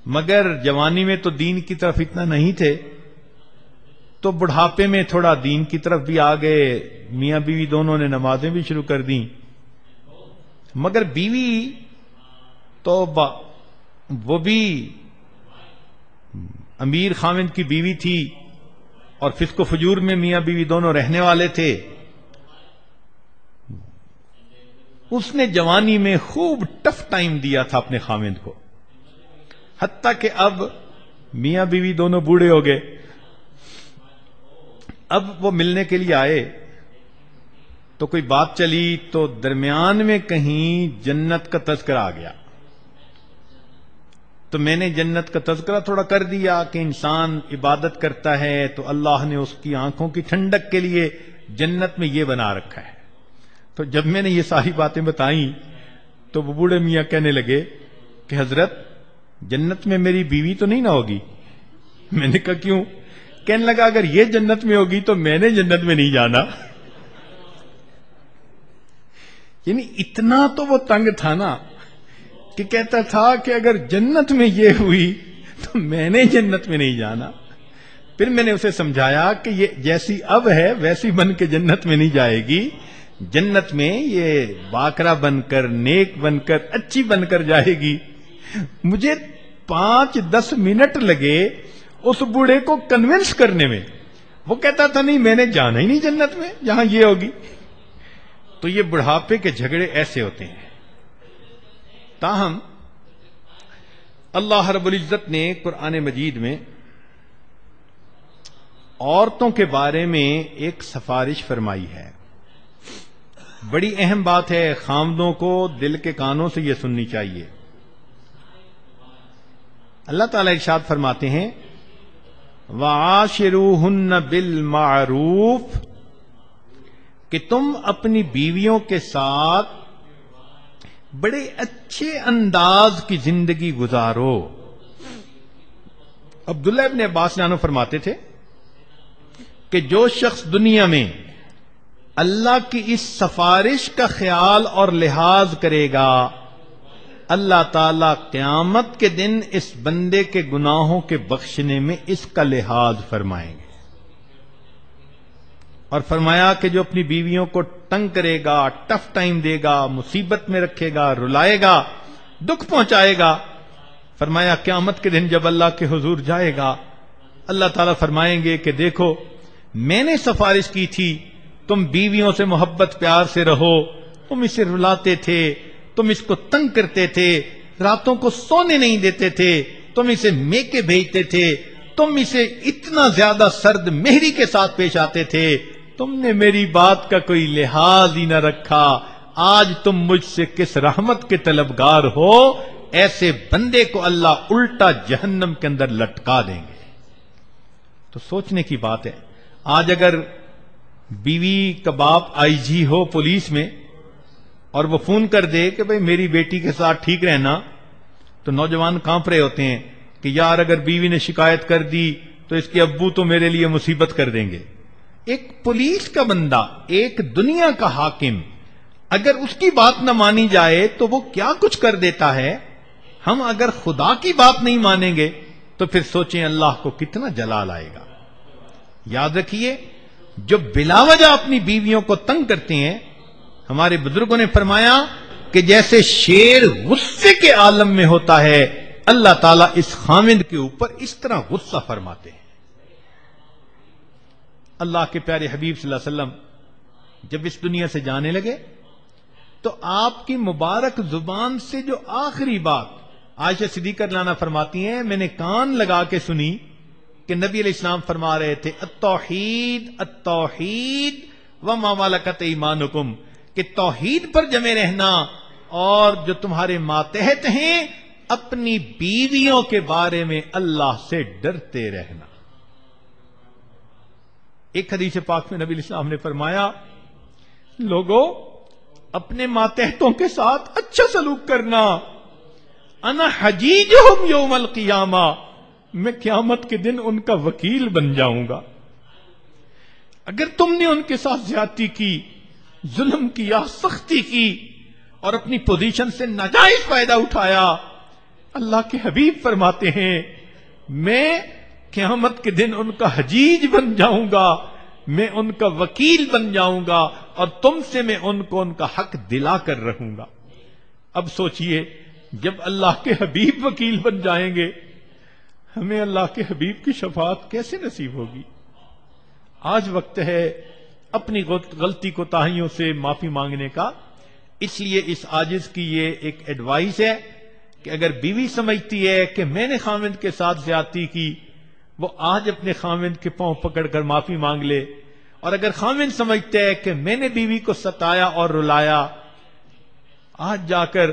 مگر جوانی میں تو دین کی طرف اتنا نہیں تھے، تو بڑھاپے میں تھوڑا دین کی طرف بھی آ گئے. میاں بیوی دونوں نے نمازیں بھی شروع کر دیں، مگر بیوی تو وہ بھی امیر خامد کی بیوی تھی اور فسق و فجور میں میاں بیوی دونوں رہنے والے تھے. اس نے جوانی میں خوب ٹف ٹائم دیا تھا اپنے خامد کو، حتیٰ کہ اب میاں بیوی دونوں بوڑھے ہو گئے. اب وہ ملنے کے لیے آئے تو کوئی بات چلی تو درمیان میں کہیں جنت کا تذکرہ آ گیا. تو میں نے جنت کا تذکرہ تھوڑا کر دیا کہ انسان عبادت کرتا ہے تو اللہ نے اس کی آنکھوں کی ٹھنڈک کے لیے جنت میں یہ بنا رکھا ہے. تو جب میں نے یہ ساری باتیں بتائیں تو وہ بوڑھے میاں کہنے لگے کہ حضرت جنت میں میری بیوی تو نہیں نہ ہوگی. میں نے کہا کیوں؟ کہنے لگا اگر یہ جنت میں ہوگی تو میں نے جنت میں نہیں جانا. یعنی اتنا تو وہ تنگ تھا نا کہ کہتا تھا کہ اگر جنت میں یہ ہوئی تو میں نے جنت میں نہیں جانا. پھر میں نے اسے سمجھایا کہ یہ جیسی اب ہے ویسی بن کے جنت میں نہیں جائے گی. جنت میں یہ باکرا بن کر، نیک بن کر، اچھی بن کر جائے گی. مجھے 5-10 منٹ لگے اس بوڑھے کو کنونس کرنے میں. وہ کہتا تھا نہیں میں نے جانا ہی نہیں جنت میں جہاں یہ ہوگی. تو یہ بڑھاپے کے جھگڑے ایسے ہوتے ہیں. تاہم اللہ رب العزت نے قرآن مجید میں عورتوں کے بارے میں ایک سفارش فرمائی ہے. بڑی اہم بات ہے، خامدوں کو دل کے کانوں سے یہ سننی چاہیے. اللہ تعالی ارشاد فرماتے ہیں وَعَاشِرُوهُنَّ بِالْمَعْرُوفِ کہ تم اپنی بیویوں کے ساتھ بڑے اچھے انداز کی زندگی گزارو. عبداللہ ابن عباس عنہ فرماتے تھے کہ جو شخص دنیا میں اللہ کی اس سفارش کا خیال اور لحاظ کرے گا، اللہ تعالی قیامت کے دن اس بندے کے گناہوں کے بخشنے میں اس کا لحاظ فرمائیں گے. اور فرمایا کہ جو اپنی بیویوں کو تنگ کرے گا، ٹف ٹائم دے گا، مصیبت میں رکھے گا، رلائے گا، دکھ پہنچائے گا، فرمایا قیامت کے دن جب اللہ کے حضور جائے گا اللہ تعالیٰ فرمائیں گے کہ دیکھو میں نے سفارش کی تھی، تم بیویوں سے محبت پیار سے رہو، تم اسے رلاتے تھے، تم اس کو تنگ کرتے تھے، راتوں کو سونے نہیں دیتے تھے، تم اسے میکے بھیجتے تھے، تم اسے اتنا زیادہ سرد مہری کے ساتھ پیش آتے تھے، تم نے میری بات کا کوئی لحاظ ہی نہ رکھا. آج تم مجھ سے کس رحمت کے طلبگار ہو؟ ایسے بندے کو اللہ الٹا جہنم کے اندر لٹکا دیں گے. تو سوچنے کی بات ہے. آج اگر بیوی کا باپ آئی جی ہو پولیس میں اور وہ فون کر دے کہ بھئی میری بیٹی کے ساتھ ٹھیک رہنا، تو نوجوان کانپ رہے ہوتے ہیں کہ یار اگر بیوی نے شکایت کر دی تو اس کے ابو تو میرے لیے مصیبت کر دیں گے. ایک پولیس کا بندہ، ایک دنیا کا حاکم، اگر اس کی بات نہ مانی جائے تو وہ کیا کچھ کر دیتا ہے. ہم اگر خدا کی بات نہیں مانیں گے تو پھر سوچیں اللہ کو کتنا جلال آئے گا. یاد رکھیے جو بلا وجہ اپنی بیویوں کو تنگ کرتے ہیں، ہمارے بزرگوں نے فرمایا کہ جیسے شیر غصے کے عالم میں ہوتا ہے، اللہ تعالیٰ اس خامد کے اوپر اس طرح غصہ فرماتے ہیں. اللہ کے پیارے حبیب صلی اللہ علیہ وسلم جب اس دنیا سے جانے لگے تو آپ کی مبارک زبان سے جو آخری بات عائشہ صدیقہ رضی اللہ عنہا فرماتی ہیں، میں نے کان لگا کے سنی کہ نبی علیہ السلام فرما رہے تھے التوحید التوحید وما ملکت ایمانکم، کہ توحید پر جمے رہنا اور جو تمہارے ماتحت ہیں اپنی بیویوں کے بارے میں اللہ سے ڈرتے رہنا. ایک حدیث پاک میں نبی علیہ السلام نے فرمایا لوگوں اپنے ماتحتوں کے ساتھ اچھا سلوک کرنا. انا حجیجہم یوم القیامہ، میں قیامت کے دن ان کا وکیل بن جاؤں گا. اگر تم نے ان کے ساتھ زیادتی کی، ظلم کیا، سختی کی اور اپنی پوزیشن سے ناجائز فائدہ اٹھایا، اللہ کے حبیب فرماتے ہیں میں قیامت کے دن ان کا حجیج بن جاؤں گا، میں ان کا وکیل بن جاؤں گا، اور تم سے میں ان کو ان کا حق دلا کر رہوں گا. اب سوچئے جب اللہ کے حبیب وکیل بن جائیں گے، ہمیں اللہ کے حبیب کی شفاعت کیسے نصیب ہوگی؟ آج وقت ہے اپنی غلطی کوتاہیوں سے معافی مانگنے کا. اس لیے اس عاجز کی یہ ایک ایڈوائس ہے کہ اگر بیوی سمجھتی ہے کہ میں نے خاوند کے ساتھ زیادتی کی، وہ آج اپنے خاوند کے پاؤں پکڑ کر معافی مانگ لے. اور اگر خاوند سمجھتا ہے کہ میں نے بیوی کو ستایا اور رلایا، آج جا کر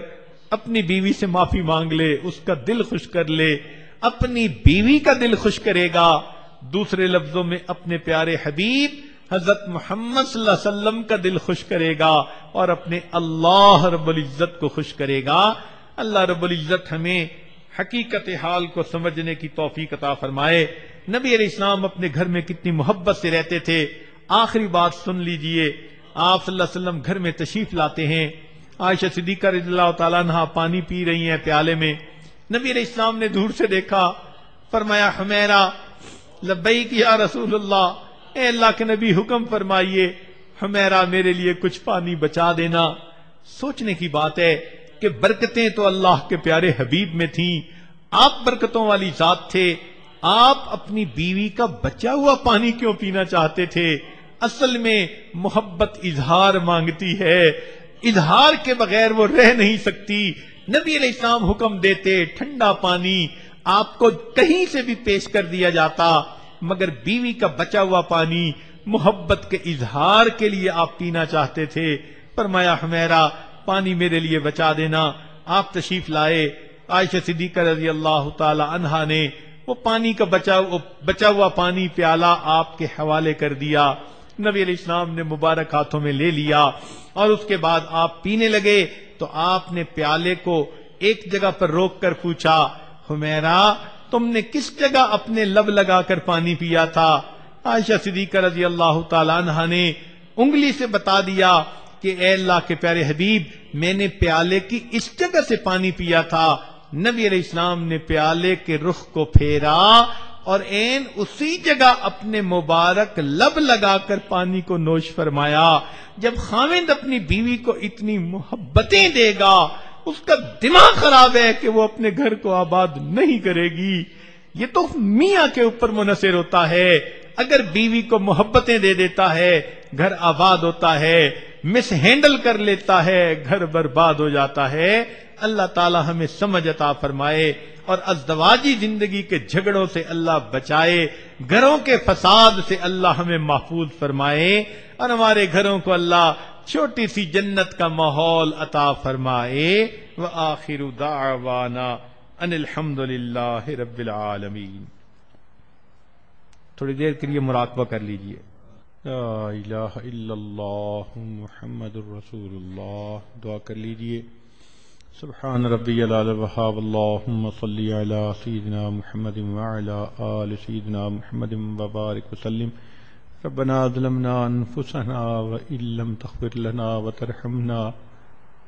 اپنی بیوی سے معافی مانگ لے، اس کا دل خوش کر لے. اپنی بیوی کا دل خوش کرے گا، دوسرے لفظوں میں اپنے پیارے حبیب حضرت محمد صلی اللہ علیہ وسلم کا دل خوش کرے گا، اور اپنے اللہ رب العزت کو خوش کرے گا. اللہ رب العزت ہمیں حقیقت حال کو سمجھنے کی توفیق عطا فرمائے. نبی علیہ السلام اپنے گھر میں کتنی محبت سے رہتے تھے. آخری بات سن لیجئے. آپ صلی اللہ علیہ وسلم گھر میں تشریف لاتے ہیں. عائشہ صدیقہ رضی اللہ تعالیٰ عنہا پانی پی رہی ہیں پیالے میں. نبی علیہ السلام نے دور سے دیکھا، فرمایا حمیرہ لبیک یا رسول اللہ، اے اللہ کے نبی حکم فرمائیے، حمیرہ میرے لیے کچھ پانی بچا دینا. سوچنے کی بات ہے کہ برکتیں تو اللہ کے پیارے حبیب میں تھیں، آپ برکتوں والی ذات تھے، آپ اپنی بیوی کا بچا ہوا پانی کیوں پینا چاہتے تھے؟ اصل میں محبت اظہار مانگتی ہے، اظہار کے بغیر وہ رہ نہیں سکتی. نبی علیہ السلام حکم دیتے ٹھنڈا پانی آپ کو کہیں سے بھی پیش کر دیا جاتا، مگر بیوی کا بچا ہوا پانی محبت کے اظہار کے لیے آپ پینا چاہتے تھے. فرمایا حمیرہ پانی میرے لیے بچا دینا. آپ تشریف لائے. عائشہ صدیقہ رضی اللہ تعالی عنہا نے وہ پانی کا بچا ہوا پانی پیالہ آپ کے حوالے کر دیا. نبی علیہ السلام نے مبارک ہاتھوں میں لے لیا اور اس کے بعد آپ پینے لگے تو آپ نے پیالے کو ایک جگہ پر روک کر پوچھا، حمیرہ تم نے کس جگہ اپنے لب لگا کر پانی پیا تھا؟ عائشہ صدیقہ رضی اللہ تعالی عنہا نے انگلی سے بتا دیا کہ اے اللہ کے پیارے حبیب میں نے پیالے کی اس جگہ سے پانی پیا تھا. نبی علیہ السلام نے پیالے کے رخ کو پھیرا اور عین اسی جگہ اپنے مبارک لب لگا کر پانی کو نوش فرمایا. جب خاوند اپنی بیوی کو اتنی محبتیں دے گا، اس کا دماغ خراب ہے کہ وہ اپنے گھر کو آباد نہیں کرے گی. یہ تو میاں کے اوپر منحصر ہوتا ہے. اگر بیوی کو محبتیں دے دیتا ہے گھر آباد ہوتا ہے، مس ہینڈل کر لیتا ہے گھر برباد ہو جاتا ہے. اللہ تعالی ہمیں سمجھ عطا فرمائے اور ازدواجی زندگی کے جھگڑوں سے اللہ بچائے، گھروں کے فساد سے اللہ ہمیں محفوظ فرمائے اور ہمارے گھروں کو اللہ چھوٹی سی جنت کا ماحول عطا فرمائے. وآخر دعوانا ان الحمد للہ رب العالمین. تھوڑی دیر کے لیے مراقبہ کر لیجئے. لا الہ الا اللہ محمد الرسول اللہ. دعا کر لیجئے. سبحان ربی العلی الوہاب اللہم صلی علی سیدنا محمد وعلی آل سیدنا محمد وبارک وسلم. ربنا ظلمنا انفسنا وان لم تغفر لنا وترحمنا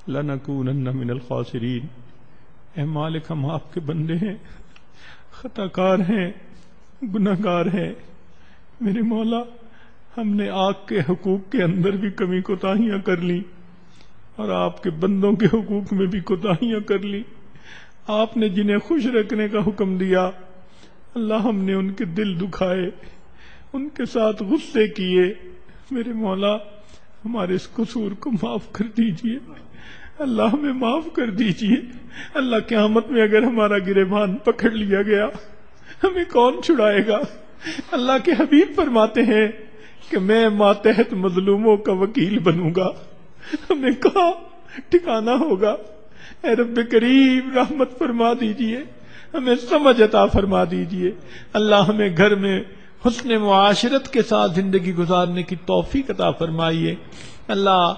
لنکونن من الخاسرین. اے مالک ہم آپ کے بندے ہیں، خطا کار ہیں، گناہ گار ہیں. میرے مولا ہم نے آپ کے حقوق کے اندر بھی کمی کوتاہیاں کر لی اور آپ کے بندوں کے حقوق میں بھی کوتاہیاں کر لی. آپ نے جنہیں خوش رکھنے کا حکم دیا اللہ ہم نے ان کے دل دکھائے، ان کے ساتھ غصے کیے. میرے مولا ہمارے اس قصور کو معاف کر دیجئے، اللہ ہمیں معاف کر دیجئے. اللہ قیامت میں اگر ہمارا گریبان پکڑ لیا گیا ہمیں کون چھڑائے گا؟ اللہ کے حبیب فرماتے ہیں کہ میں ماتحت مظلوموں کا وکیل بنوں گا. ہمیں کہاں ٹھکانہ ہوگا؟ اے رب کریم رحمت فرما دیجئے، ہمیں سمجھ عطا فرما دیجئے. اللہ ہمیں گھر میں حسن معاشرت کے ساتھ زندگی گزارنے کی توفیق عطا فرمائیے. اللہ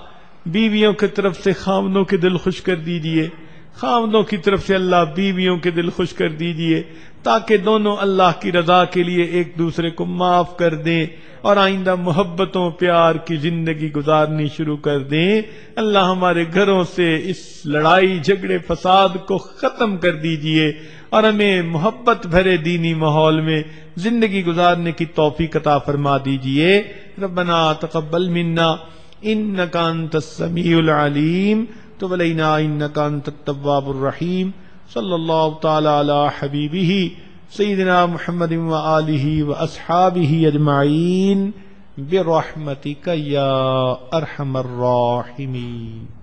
بیویوں کی طرف سے خاوندوں کے دل خوش کر دیجئے، خاوندوں کی طرف سے اللہ بیویوں کے دل خوش کر دیجئے، تاکہ دونوں اللہ کی رضا کے لیے ایک دوسرے کو معاف کر دیں اور آئندہ محبتوں پیار کی زندگی گزارنی شروع کر دیں۔ اللہ ہمارے گھروں سے اس لڑائی جھگڑے فساد کو ختم کر دیجئے اور ہمیں محبت بھرے دینی ماحول میں زندگی گزارنے کی توفیق عطا فرما دیجئے۔ ربنا تقبل منا انک انت السمیع العلیم تب علینا انک انت التواب الرحیم۔ صلی اللہ تعالی علی حبیبہ سیدنا محمد وآلہ واصحابہ اجمعین برحمتک یا ارحم الراحمین۔